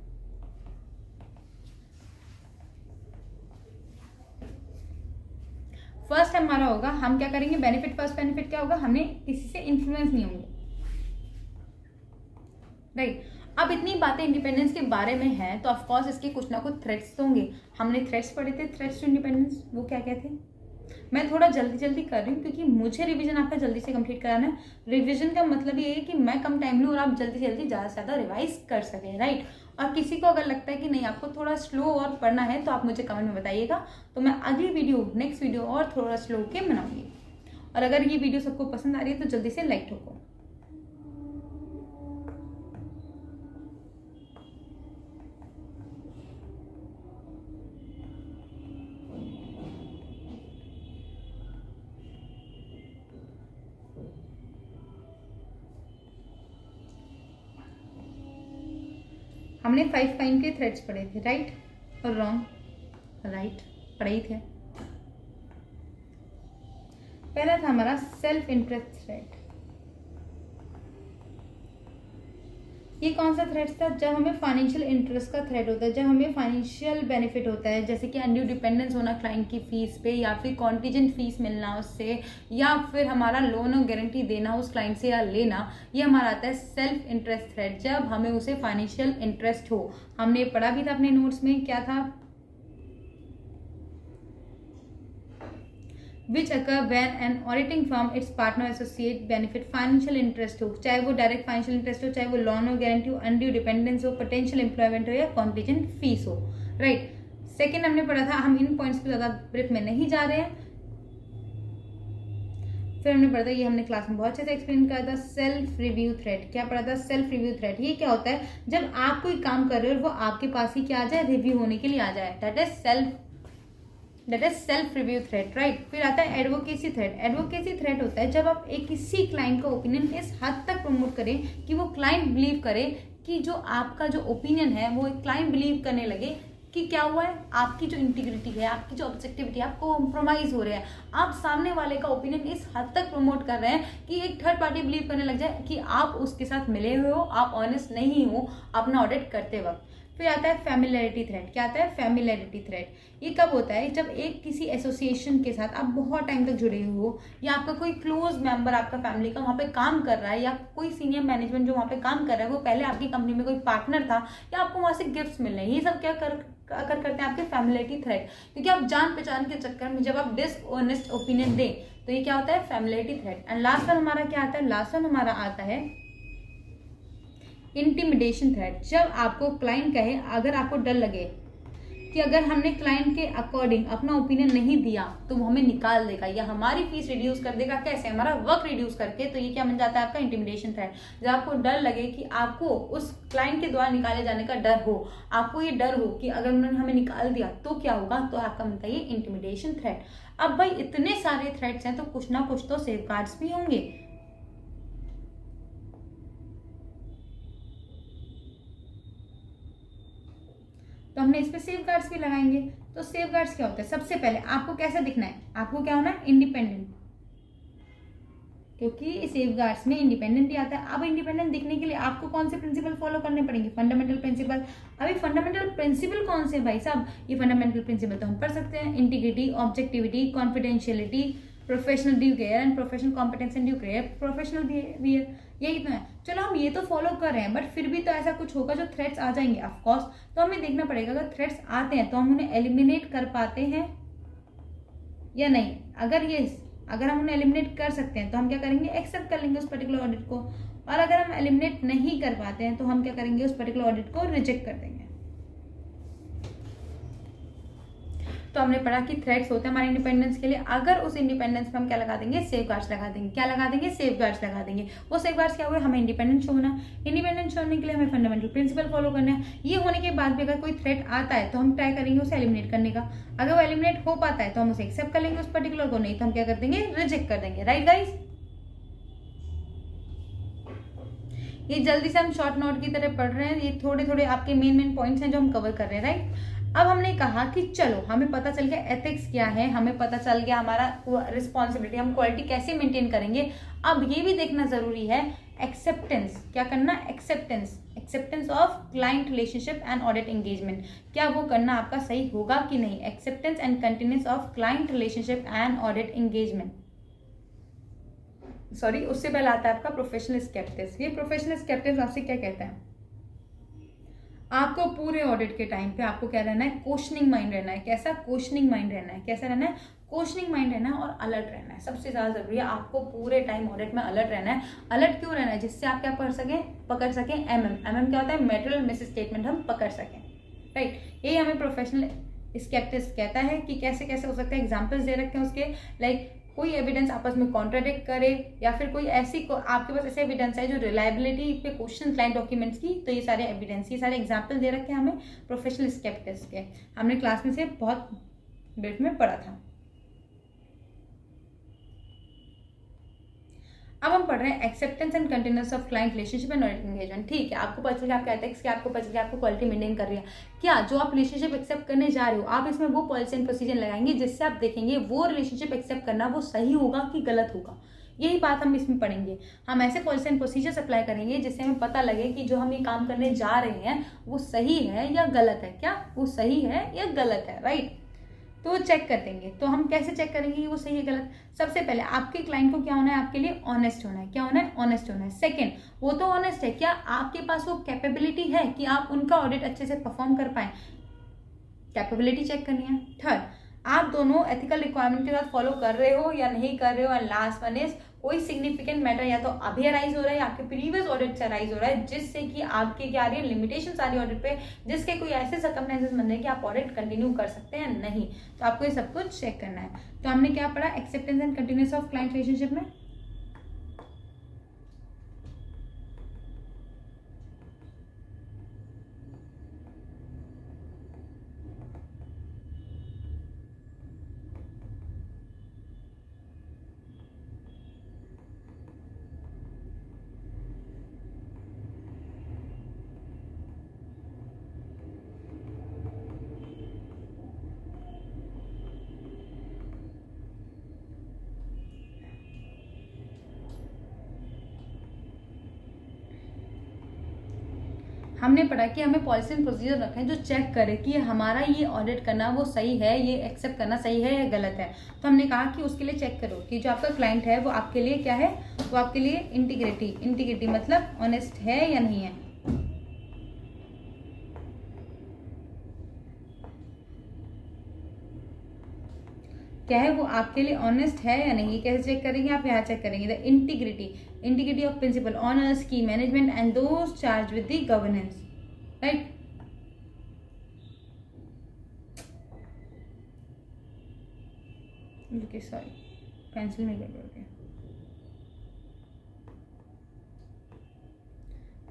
फर्स्ट हमारा होगा, हम क्या करेंगे, बेनिफिट, फर्स्ट बेनिफिट क्या होगा, हमें किसी से इन्फ्लुएंस नहीं होंगे, राइट। अब इतनी बातें इंडिपेंडेंस के बारे में हैं, तो ऑफकोर्स इसके कुछ ना कुछ थ्रेट्स तो होंगे। हमने थ्रेट्स पढ़े थे, थ्रेट्स टू इंडिपेंडेंस, वो क्या क्या थे। मैं थोड़ा जल्दी जल्दी कर रही हूँ क्योंकि मुझे रिवीजन आपका जल्दी से कंप्लीट कराना है। रिवीजन का मतलब ये है कि मैं कम टाइम लूँ और आप जल्दी जल्दी ज़्यादा से ज़्यादा रिवाइज कर सकें, राइट। और किसी को अगर लगता है कि नहीं आपको थोड़ा स्लो और पढ़ना है तो आप मुझे कमेंट में बताइएगा, तो मैं अगली वीडियो, नेक्स्ट वीडियो और थोड़ा स्लो के बनाऊंगी। और अगर ये वीडियो सबको पसंद आ रही है तो जल्दी से लाइक ठोको। हमने 5 काइंड के थ्रेड्स पढ़े थे, राइट और रॉन्ग, राइट पढ़े ही थे। पहला था हमारा सेल्फ इंटरेस्ट थ्रेड। ये कौन सा थ्रेड था, जब हमें फाइनेंशियल इंटरेस्ट का थ्रेड होता है, जब हमें फाइनेंशियल बेनिफिट होता है, जैसे कि अनड्यू डिपेंडेंस होना क्लाइंट की फीस पे, या फिर कॉन्टीजेंट फीस मिलना उससे, या फिर हमारा लोन और गारंटी देना उस क्लाइंट से या लेना, ये हमारा आता है सेल्फ इंटरेस्ट थ्रेड, जब हमें उसे फाइनेंशियल इंटरेस्ट हो। हमने पढ़ा भी था अपने नोट्स में, क्या था, which occur when an auditing firm, its partner, associate benefit financial interest हो, चाहे वो डायरेक्ट फाइनेंशियल इंटरेस्ट हो, चाहे वो लोन हो, गारंटी हो, अनड्यू डिपेंडेंस हो, पोटेंशियल एम्प्लॉयमेंट हो, या कॉन्टीजेंट फीस हो, राइट। सेकेंड हमने पढ़ा था, हम इन पॉइंट्स पे ज़्यादा ब्रीफ में नहीं जा रहे हैं। फिर हमने पढ़ा था, ये हमने क्लास में बहुत अच्छे से एक्सप्लेन किया था, सेल्फ रिव्यू थ्रेड। क्या पढ़ा था, सेल्फ रिव्यू थ्रेड। ये क्या होता है, जब आप कोई काम कर रहे हो और वो आपके पास ही क्या आ जाए, रिव्यू होने के लिए आ जाए, that is self review thread, right. फिर आता है एडवोकेसी थ्रेड। एडवोकेसी थ्रेड होता है जब आप एक किसी क्लाइंट का ओपिनियन इस हद तक प्रमोट करें कि वो क्लाइंट बिलीव करे कि जो आपका जो ओपिनियन है वो एक क्लाइंट बिलीव करने लगे कि क्या हुआ है, आपकी जो इंटीग्रिटी है, आपकी जो ऑब्जेक्टिविटी है, आपको कॉम्प्रोमाइज हो रहा है, आप सामने वाले का ओपिनियन इस हद तक प्रमोट कर रहे हैं कि एक थर्ड पार्टी बिलीव करने लग जाए कि आप उसके साथ मिले हुए हो, आप ऑनेस्ट नहीं हो अपना ऑडिट करते वक्त। फिर आता है फैमिलियरिटी थ्रेड। क्या आता है, फैमिलियरिटी थ्रेड। ये कब होता है, जब एक किसी एसोसिएशन के साथ आप बहुत टाइम तक जुड़े हुए हो, या आपका कोई क्लोज मेंबर आपका फैमिली का वहाँ पे काम कर रहा है, या कोई सीनियर मैनेजमेंट जो वहाँ पे काम कर रहा है वो पहले आपकी कंपनी में कोई पार्टनर था, या आपको वहाँ से गिफ्ट्स मिल रहे हैं। ये सब क्या करते हैं आपके फैमिलियरिटी थ्रेड, क्योंकि आप जान पहचान के चक्कर में जब आप डिसऑनेस्ट ओपिनियन दें तो ये क्या होता है, familiarity thread. And last one हमारा क्या आता है, लास्ट वन हमारा आता है इंटिमिडेशन थ्रेड। जब आपको क्लाइंट कहे, अगर आपको डर लगे कि अगर हमने क्लाइंट के अकॉर्डिंग अपना ओपिनियन नहीं दिया तो वो हमें निकाल देगा या हमारी फीस रिड्यूस कर देगा, कैसे, हमारा वर्क रिड्यूस करके, तो ये क्या बन जाता है आपका इंटिमिडेशन थ्रेड। जब आपको डर लगे कि आपको उस क्लाइंट के द्वारा निकाले जाने का डर हो, आपको ये डर हो कि अगर उन्होंने हमें निकाल दिया तो क्या होगा, तो आपका बनता है ये इंटिमिडेशन थ्रेड। अब भाई इतने सारे थ्रेड्स हैं तो कुछ ना कुछ तो सेफगार्ड्स भी होंगे। तो हमने इस पे सेफ गार्ड्स भी लगाएंगे। तो सेफ गार्ड्स क्या होता है, सबसे पहले आपको कैसा दिखना है, आपको क्या होना है, इंडिपेंडेंट, क्योंकि सेफ गार्ड्स में इंडिपेंडेंट ही आता है। अब इंडिपेंडेंट दिखने के लिए आपको कौन से प्रिंसिपल फॉलो करने पड़ेंगे, फंडामेंटल प्रिंसिपल। अभी फंडामेंटल प्रिंसिपल कौन से भाई साहब, ये फंडामेंटल प्रिंसिपल तो हम पढ़ सकते हैं, integrity, objectivity, confidentiality, professional due care and professional competence and due care, professional behaviour, यही तो है। चलो हम ये तो फॉलो कर रहे हैं, बट फिर भी तो ऐसा कुछ होगा जो थ्रेट्स आ जाएंगे ऑफकोर्स, तो हमें देखना पड़ेगा अगर थ्रेट्स आते हैं तो हम उन्हें एलिमिनेट कर पाते हैं या नहीं। अगर हम उन्हें एलिमिनेट कर सकते हैं तो हम क्या करेंगे, एक्सेप्ट कर लेंगे उस पर्टिकुलर ऑडिट को, और अगर हम एलिमिनेट नहीं कर पाते हैं तो हम क्या करेंगे, उस पर्टिकुलर ऑडिट को रिजेक्ट कर देंगे। तो हमने पढ़ा कि थ्रेड्स होते हैं हमारे इंडिपेंडेंस के लिए, अगर उस इंडिपेंडेंस में हम क्या लगा देंगे, सेफ गार्ड्स लगा देंगे। क्या लगा देंगे, सेफ गार्ड्स लगा देंगे। वो सेफ गार्ड्स क्या हुए, हमें इंडिपेंडेंस शो होना है, इंडिपेंडेंस शो होने के लिए हमें फंडामेंटल प्रिंसिपल फॉलो करना है। ये होने के बाद भी अगर कोई थ्रेट आता है तो हम ट्राई करेंगे उसे एलिमिनेट करने का, अगर वो एलिमिनेट हो पाता है तो हम उसे एक्सेप्ट कर लेंगे उस पर्टिकुलर को, नहीं तो हम क्या कर देंगे, रिजेक्ट कर देंगे। राइट गाइज, ये जल्दी से हम शॉर्ट नोट की तरह पढ़ रहे हैं, ये थोड़े थोड़े आपके मेन पॉइंट्स हैं जो हम कवर कर रहे हैं। राइट, अब हमने कहा कि चलो हमें पता चल गया एथिक्स क्या है, हमें पता चल गया हमारा रिस्पॉन्सिबिलिटी, हम क्वालिटी कैसे मेंटेन करेंगे। अब ये भी देखना जरूरी है एक्सेप्टेंस, क्या करना, acceptance acceptance of client relationship and audit engagement, क्या वो करना आपका सही होगा कि नहीं, acceptance and continuous of client relationship and audit engagement. Sorry, उससे पहले आता है आपका प्रोफेशनल स्केप्टिक्स। ये प्रोफेशनल स्केप्टिक्स आपसे क्या कहता है, आपको पूरे ऑडिट के टाइम पे आपको क्या रहना है, क्वेश्चनिंग माइंड रहना है। कैसा क्वेश्चनिंग माइंड रहना है, कैसा रहना है, क्वेश्चनिंग माइंड रहना है और अलर्ट रहना है। सबसे ज्यादा जरूरी है आपको पूरे टाइम ऑडिट में अलर्ट रहना है। अलर्ट क्यों रहना है, जिससे आप क्या पकड़ सकें एमएम क्या होता है, मेटेरियल मिस स्टेटमेंट हम पकड़ सकें, राइट। यही हमें प्रोफेशनल स्केप्टिक्स कहता है कि कैसे कैसे हो सकता है। एग्जाम्पल्स दे रखे हैं उसके, लाइक कोई एविडेंस आपस में कॉन्ट्राडिक्ट करे, या फिर कोई ऐसी आपके पास ऐसे एविडेंस है जो रिलायबिलिटी पे क्वेश्चन क्लाइंट डॉक्यूमेंट्स की, तो ये सारे एविडेंस, ये सारे एग्जांपल दे रखे हैं हमें प्रोफेशनल स्केप्टिक्स के। हमने क्लास में से बहुत ब्रीफ में पढ़ा था। अब हम पढ़ रहे हैं acceptance and continuous of client relationship and audit engagement. ठीक है, आपको पता चल गया आपका एथिक्स क्या, आपको पता चल गया आपको क्वालिटी मेंटेन कर रही है क्या, जो आप रिलेशनशिप एक्सेप्ट करने जा रहे हो आप इसमें वो पॉलिसी एंड प्रोसीजर लगाएंगे जिससे आप देखेंगे वो रिलेशनशिप एक्सेप्ट करना वो सही होगा कि गलत होगा। यही बात हम इसमें पढ़ेंगे। हम ऐसे पॉलिसी एंड प्रोसीजर्स अप्लाई करेंगे जिससे हमें पता लगे कि जो हम ये काम करने जा रहे हैं वो सही है या गलत है, क्या वो सही है या गलत है, राइट। तो चेक कर देंगे। तो हम कैसे चेक करेंगे कि वो सही है गलत, सबसे पहले आपके क्लाइंट को क्या होना है, आपके लिए ऑनेस्ट होना है। क्या होना है, ऑनेस्ट होना है। सेकंड, वो तो ऑनेस्ट है, क्या आपके पास वो कैपेबिलिटी है कि आप उनका ऑडिट अच्छे से परफॉर्म कर पाए, कैपेबिलिटी चेक करनी है। थर्ड, आप दोनों एथिकल रिक्वायरमेंट के साथ फॉलो कर रहे हो या नहीं कर रहे हो। एंड लास्ट वन इज कोई सिग्निफिकेंट मैटर या तो अभी अराइज हो रहा है या आपके प्रीवियस ऑडिट से अराइज हो रहा है जिससे कि आपके क्या आ रही है, लिमिटेशन आ रही है ऑडिट पे, जिसके कोई ऐसे सर्कमस्टेंसेस बन रहे हैं कि आप ऑडिट कंटिन्यू कर सकते हैं नहीं। तो आपको ये सब कुछ चेक करना है। तो हमने क्या पढ़ा, acceptance and continuous of client relationship में हमने पढ़ा कि हमें पॉलिसी एंड प्रोसीजर रखें जो चेक करे कि हमारा ये ऑडिट करना वो सही है, ये एक्सेप्ट करना सही है या गलत है। तो हमने कहा कि उसके लिए चेक करो कि जो आपका क्लाइंट है वो आपके लिए क्या है, वो आपके लिए इंटीग्रिटी मतलब ऑनेस्ट है या नहीं है। क्या है, वो आपके लिए ऑनेस्ट है या नहीं। कैसे चेक करेंगे, आप यहाँ चेक करेंगे the integrity of principal, owners, की management and those charged with the governance, right. Sorry, pencil में गड़बड़ गया।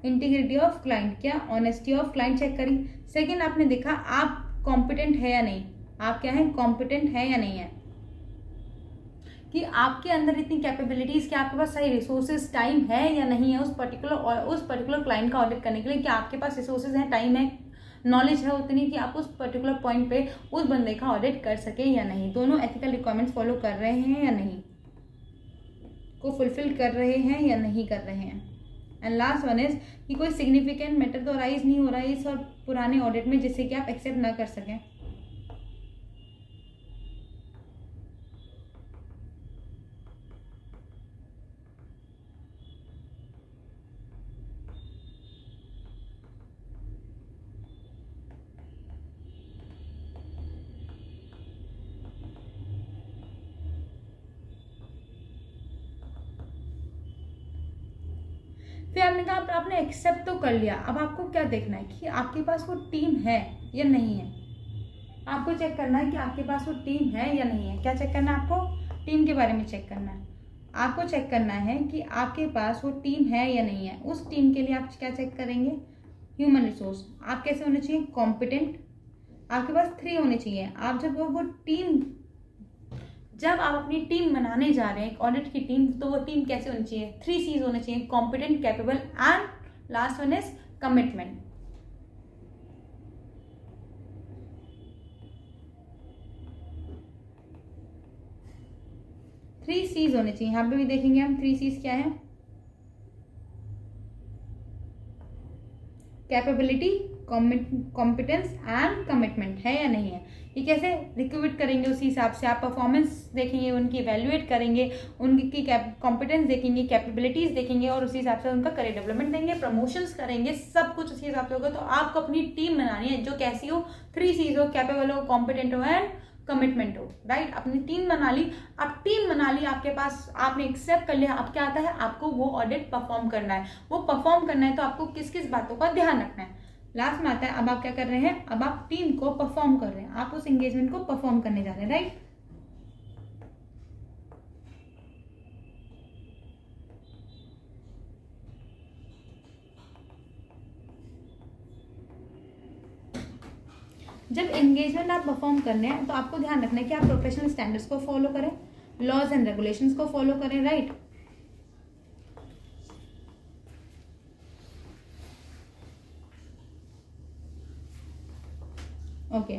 इंटीग्रिटी ऑफ क्लाइंट, क्या ऑनेस्टी ऑफ क्लाइंट चेक करी। सेकेंड, आपने देखा आप कॉम्पिटेंट है या नहीं, आप क्या है, कॉम्पिटेंट है या नहीं है, कि आपके अंदर इतनी कैपेबिलिटीज, कि आपके पास सही रिसोर्सेज, टाइम है या नहीं है उस पर्टिकुलर क्लाइंट का ऑडिट करने के लिए, कि आपके पास रिसोर्सेज है, टाइम है, नॉलेज है उतनी कि आप उस पर्टिकुलर पॉइंट पे उस बंदे का ऑडिट कर सके या नहीं। दोनों एथिकल रिक्वायरमेंट्स फॉलो कर रहे हैं या नहीं, को फुलफिल कर रहे हैं या नहीं कर रहे हैं। एंड लास्ट वन इज कि कोई सिग्निफिकेंट मैटर तो अराइज नहीं हो रहा है इस और पुराने ऑडिट में जिससे कि आप एक्सेप्ट ना कर सकें। फिर आपने कहा आपने एक्सेप्ट तो कर लिया, अब आपको क्या देखना है कि आपके पास वो टीम है या नहीं है। आपको चेक करना है कि आपके पास वो टीम है या नहीं है। क्या चेक करना है, आपको टीम के बारे में चेक करना है। आपको चेक करना है कि आपके पास वो टीम है या नहीं है। उस टीम के लिए आप क्या चेक करेंगे, ह्यूमन रिसोर्स। आप कैसे होने चाहिए, कॉम्पिटेंट। आपके पास 3 होने चाहिए। आप जब आप अपनी टीम बनाने जा रहे हैं, एक ऑडिट की टीम, तो वो टीम कैसे होनी चाहिए, 3 C's होने चाहिए, competent, capable and last one is commitment. Three C's होने चाहिए। यहाँ पे भी देखेंगे हम 3 C's क्या है, कैपेबिलिटी, कॉम्पिटेंस एंड कमिटमेंट है या नहीं है। ये कैसे रिक्रूट करेंगे, उसी हिसाब से आप परफॉर्मेंस देखेंगे, उनकी इवेल्युएट करेंगे, उनकी कॉम्पिटेंस देखेंगे, कैपेबिलिटीज देखेंगे और उसी हिसाब से उनका करियर डेवलपमेंट देंगे, प्रमोशंस करेंगे, सब कुछ उसी हिसाब से होगा। तो आपको अपनी टीम बनानी है जो कैसी हो, 3 C's हो, कैपेबल हो, कॉम्पिटेंट हो एंड कमिटमेंट हो, राइट। अपनी टीम बना ली, अब टीम बना ली, आपके पास आपने एक्सेप्ट कर लिया, अब क्या आता है, आपको वो ऑडिट परफॉर्म करना है। वो परफॉर्म करना है तो आपको किस किस बातों का ध्यान रखना है। लास्ट में आता है, अब आप क्या कर रहे हैं, अब आप टीम को परफॉर्म कर रहे हैं, आप उस एंगेजमेंट को परफॉर्म करने जा रहे हैं, राइट। जब एंगेजमेंट आप परफॉर्म करने हैं तो आपको ध्यान रखना है कि आप प्रोफेशनल स्टैंडर्ड्स को फॉलो करें, लॉज एंड रेगुलेशंस को फॉलो करें, राइट। ओके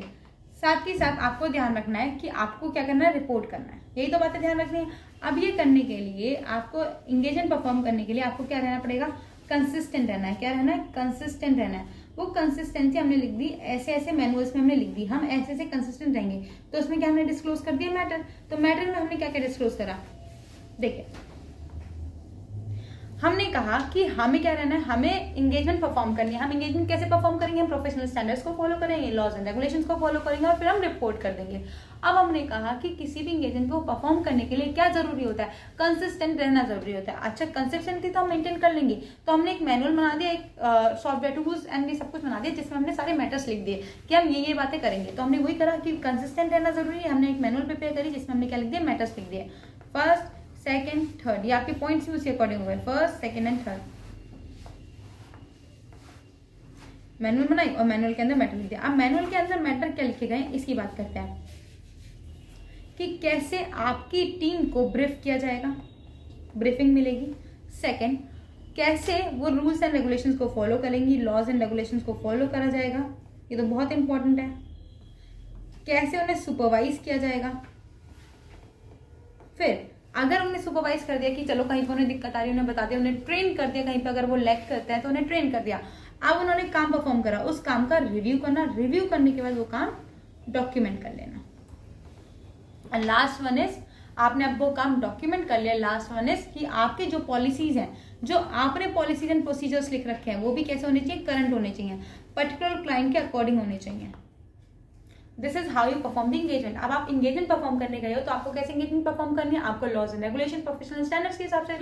साथ ही साथ आपको ध्यान रखना है कि आपको क्या करना है, रिपोर्ट करना है, यही तो बातें ध्यान रखनी है। अब ये करने के लिए आपको एंगेजमेंट परफॉर्म करने के लिए आपको क्या रहना पड़ेगा, कंसिस्टेंट रहना है। क्या रहना है, कंसिस्टेंट रहना है। वो कंसिस्टेंसी हमने लिख दी, ऐसे ऐसे मैनुअल्स में हमने लिख दी, हम ऐसे ऐसे कंसिस्टेंट रहेंगे। तो उसमें क्या हमने डिस्क्लोज कर दिया, मैटर। तो मैटर में हमने क्या क्या डिस्क्लोज करा, देखिए हमने कहा कि हमें क्या रहना है, हमें एंगेजमेंट परफॉर्म करनी है। हम एंगेजमेंट कैसे परफॉर्म करेंगे, हम प्रोफेशनल स्टैंडर्ड्स को फॉलो करेंगे, लॉज एंड रेगुलेशंस को फॉलो करेंगे और फिर हम रिपोर्ट कर देंगे। अब हमने कहा कि किसी भी एंगेजमेंट को परफॉर्म करने के लिए क्या जरूरी होता है, कंसिस्टेंट रहना जरूरी होता है। अच्छा कंसिस्टेंसी तो हम मेंटेन कर लेंगे, तो हमने एक मैनुअल बना दिया, एक सॉफ्टवेयर टूल्स एंड ये सब कुछ बना दिया जिसमें हमने सारे मैटर्स लिख दिए कि हम ये बातें करेंगे। तो हमने वही करा कि कंसिस्टेंट रहना जरूरी है, हमने एक मैनुअल प्रिपेयर करी जिसमें हमने क्या लिख दिया, मैटर्स लिख दिए, फर्स्ट सेकेंड थर्ड। ये आपके पॉइंट्स भी उसी अकॉर्डिंग हुए, first second and third. Manual बनाई और मैनुअल के अंदर मैटर लिख दिया। अब मैनुअल के अंदर मैटर क्या लिखे गए इसकी बात करते हैं कि कैसे आपकी टीम को ब्रीफ किया जाएगा, ब्रीफिंग मिलेगी। सेकंड, कैसे वो रूल्स एंड रेगुलेशंस को फॉलो करेंगी, लॉज एंड रेगुलेशंस को फॉलो करा जाएगा, ये तो बहुत इंपॉर्टेंट है। कैसे उन्हें सुपरवाइज किया जाएगा। फिर अगर उन्हें सुपरवाइज कर दिया कि चलो कहीं पर उन्हें दिक्कत आ रही है, उन्हें बता दिया, उन्हें ट्रेन कर दिया, कहीं पर अगर वो लैग करते हैं तो उन्हें ट्रेन कर दिया। अब उन्होंने काम परफॉर्म करा, उस काम का रिव्यू करना, रिव्यू करने के बाद वो काम डॉक्यूमेंट कर लेना। और लास्ट वन इज, आपने अब वो काम डॉक्यूमेंट कर लिया, लास्ट वन इज कि आपके जो पॉलिसीज हैं, जो आपने पॉलिसीज एंड प्रोसीजर्स लिख रखे हैं वो भी कैसे होने चाहिए, करंट होने चाहिए, पर्टिकुलर क्लाइंट के अकॉर्डिंग होने चाहिए। This is how you perform the engagement. अब आप एंगेजमेंट परफॉर्म करने गए हो तो आपको कैसे एंगेजमेंट परफॉर्म करनी है, आपको laws and regulation professional standards के हिसाब से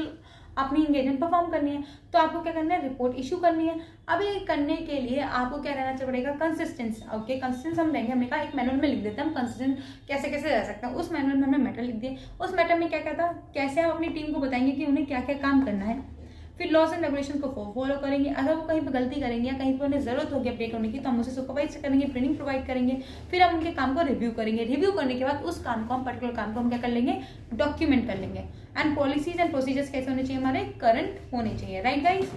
अपनी एंगेजमेंट परफॉर्म करनी है। तो आपको क्या करना है, रिपोर्ट इशू करनी है। अब ये करने के लिए आपको क्या रहना पड़ेगा, कंसिस्टेंस। ओके कंसिस्टेंस हम रहेंगे, हमने कहा एक मैनुअल में लिख देते हैं हम कंसिस्टेंट कैसे कैसे रह सकते हैं। उस मैनुअल में हमने मैटर लिख दिए, उस मैटर में क्या क्या था, कैसे हम अपनी टीम को बताएंगे कि उन्हें क्या क्या काम करना है। फिर लॉज एंड रेगुलेशन को फॉलो करेंगे। अगर वो कहीं पर गलती करेंगे या कहीं पर उन्हें जरूरत होगी अपडेट होने की तो हम उसे सुपरवाइज करेंगे, ट्रेनिंग प्रोवाइड करेंगे। फिर हम उनके काम को रिव्यू करेंगे, रिव्यू करने के बाद उस काम को हम पर्टिकुलर काम को हम क्या कर लेंगे, डॉक्यूमेंट कर लेंगे। एंड पॉलिसीज एंड प्रोसीजर्स कैसे होने चाहिए, हमारे करंट होने चाहिए, राइट गाइस।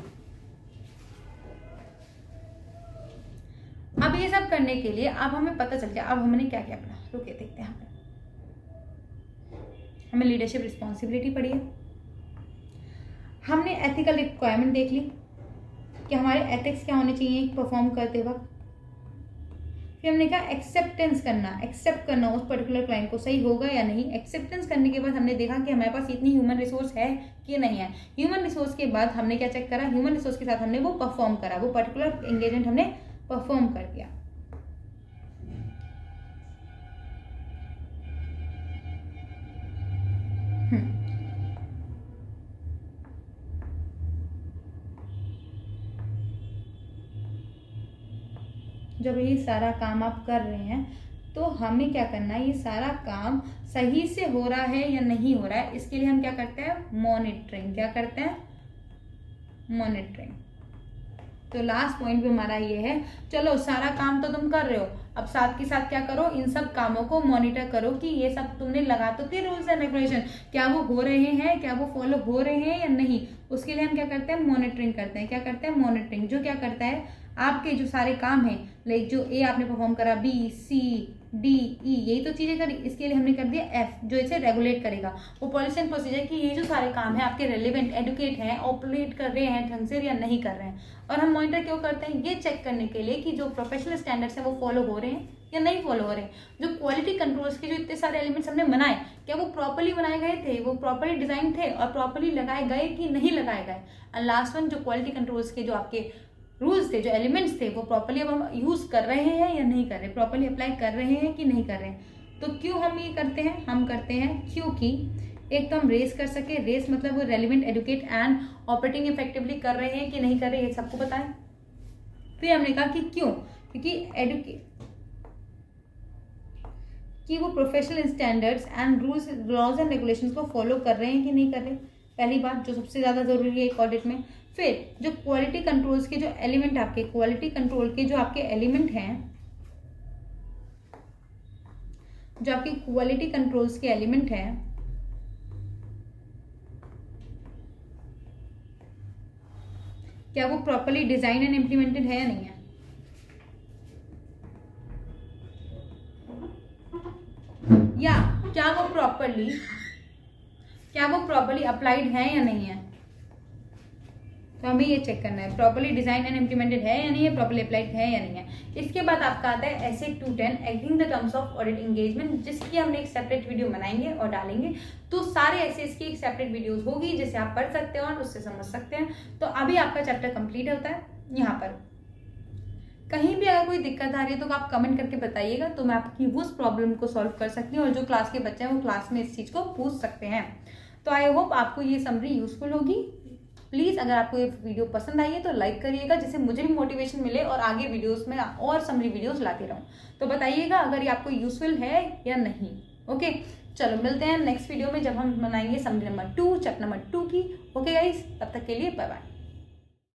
अब ये सब करने के लिए अब हमें पता चल गया, अब हमने क्या क्या पढ़ा, रुकिए देखते हैं। हमें लीडरशिप रिस्पॉन्सिबिलिटी पढ़ी है, हमने एथिकल रिक्वायरमेंट देख ली कि हमारे एथिक्स क्या होने चाहिए परफॉर्म करते वक्त। फिर हमने कहा एक्सेप्टेंस करना, एक्सेप्ट करना उस पर्टिकुलर क्लाइंट को सही होगा या नहीं। एक्सेप्टेंस करने के बाद हमने देखा कि हमारे पास इतनी ह्यूमन रिसोर्स है कि नहीं है। ह्यूमन रिसोर्स के बाद हमने क्या चेक करा, ह्यूमन रिसोर्स के साथ हमने वो परफॉर्म करा, वो पर्टिकुलर एंगेजमेंट हमने परफॉर्म कर दिया। जब ये सारा काम आप कर रहे हैं तो हमें क्या करना है, ये सारा काम सही से हो रहा है या नहीं हो रहा है, इसके लिए हम क्या करते हैं, मॉनिटरिंग। क्या करते हैं, मॉनिटरिंग। तो लास्ट पॉइंट भी हमारा ये है, चलो सारा काम तो तुम कर रहे हो, अब साथ के साथ क्या करो, इन सब कामों को मॉनिटर करो कि ये सब तुमने लगा तो थे रूल्स एंड रेगुलेशन, क्या वो हो रहे हैं, क्या वो फॉलो हो रहे हैं या नहीं। उसके लिए हम क्या करते हैं, मॉनिटरिंग करते हैं। क्या करते हैं, मॉनिटरिंग। जो क्या करता है, आपके जो सारे काम हैं, लाइक जो ए आपने परफॉर्म करा, बी सी डी ई, यही तो चीजें करी, इसके लिए हमने कर दिया एफ जो इसे रेगुलेट करेगा। वो पॉलिसी एंड प्रोसीजर की ये जो सारे काम है आपके रेलिवेंट एडुकेट हैं, ऑपरेट कर रहे हैं ढंग से या नहीं कर रहे हैं। और हम मॉनिटर क्यों करते हैं, ये चेक करने के लिए कि जो प्रोफेशनल स्टैंडर्ड्स हैं वो फॉलो हो रहे हैं या नहीं फॉलो हो रहे हैं। जो क्वालिटी कंट्रोल्स के जो इतने सारे एलिमेंट्स हमने बनाए, क्या वो प्रॉपर्ली बनाए गए थे, वो प्रॉपर्ली डिजाइन थे और प्रॉपर्ली लगाए गए कि नहीं लगाए गए। एंड लास्ट वन, जो क्वालिटी कंट्रोल्स के जो आपके रूल्स थे, जो एलिमेंट्स थे, वो प्रॉपर्ली अब हम यूज कर रहे हैं या नहीं कर रहे, प्रॉपर्ली अप्लाई कर रहे हैं कि नहीं कर रहे हैं। तो क्यों हम ये करते हैं, हम करते हैं क्योंकि एक तो हम रेस कर सके, रेस मतलब वो relevant adequate and operating effectively कर रहे हैं कि नहीं कर रहे हैं, ये सबको पता है। फिर हमने कहा कि क्यों, क्योंकि कि वो professional standards and rules, laws and regulations को फॉलो कर रहे हैं कि नहीं कर रहे, पहली बात जो सबसे ज़्यादा ज़रूरी है एक ऑडिट में। फिर जो क्वालिटी कंट्रोल्स के जो एलिमेंट आपके, क्वालिटी कंट्रोल के जो आपके एलिमेंट हैं, जो आपके क्वालिटी कंट्रोल्स के एलिमेंट हैं, क्या वो प्रॉपर्ली डिजाइन एंड इम्प्लीमेंटेड है या नहीं है। या क्या वो प्रॉपर्ली अप्लाइड है या नहीं है। तो हमें ये चेक करना है प्रॉपर्ली डिजाइन एंड इम्प्लीमेंटेड है या नहीं है, प्रॉपर्ली अप्लाइड है या नहीं है। इसके बाद आपका आता है ऐसे 210 agreeing the terms of audit engagement, जिसकी हमने एक सेपरेट वीडियो बनाएंगे और डालेंगे। तो सारे ऐसे इसकी एक सेपरेट वीडियोस होगी जिसे आप पढ़ सकते हैं और उससे समझ सकते हैं। तो अभी आपका चैप्टर कंप्लीट होता है। यहाँ पर कहीं भी अगर कोई दिक्कत आ रही है तो आप कमेंट करके बताइएगा, तो मैं आपकी उस प्रॉब्लम को सॉल्व कर सकती हूँ और जो क्लास के बच्चे हैं वो क्लास में इस चीज़ को पूछ सकते हैं। तो आई होप आपको ये समरी यूजफुल होगी। प्लीज़ अगर आपको ये वीडियो पसंद आई है तो लाइक करिएगा, जिससे मुझे भी मोटिवेशन मिले और आगे वीडियोस में और समरी वीडियोस लाती रहूँ। तो बताइएगा अगर ये आपको यूजफुल है या नहीं। ओके, चलो मिलते हैं नेक्स्ट वीडियो में जब हम बनाएंगे समरी नंबर 2 चैप्टर नंबर 2 की। ओके गाइस, तब तक के लिए बाय बाय।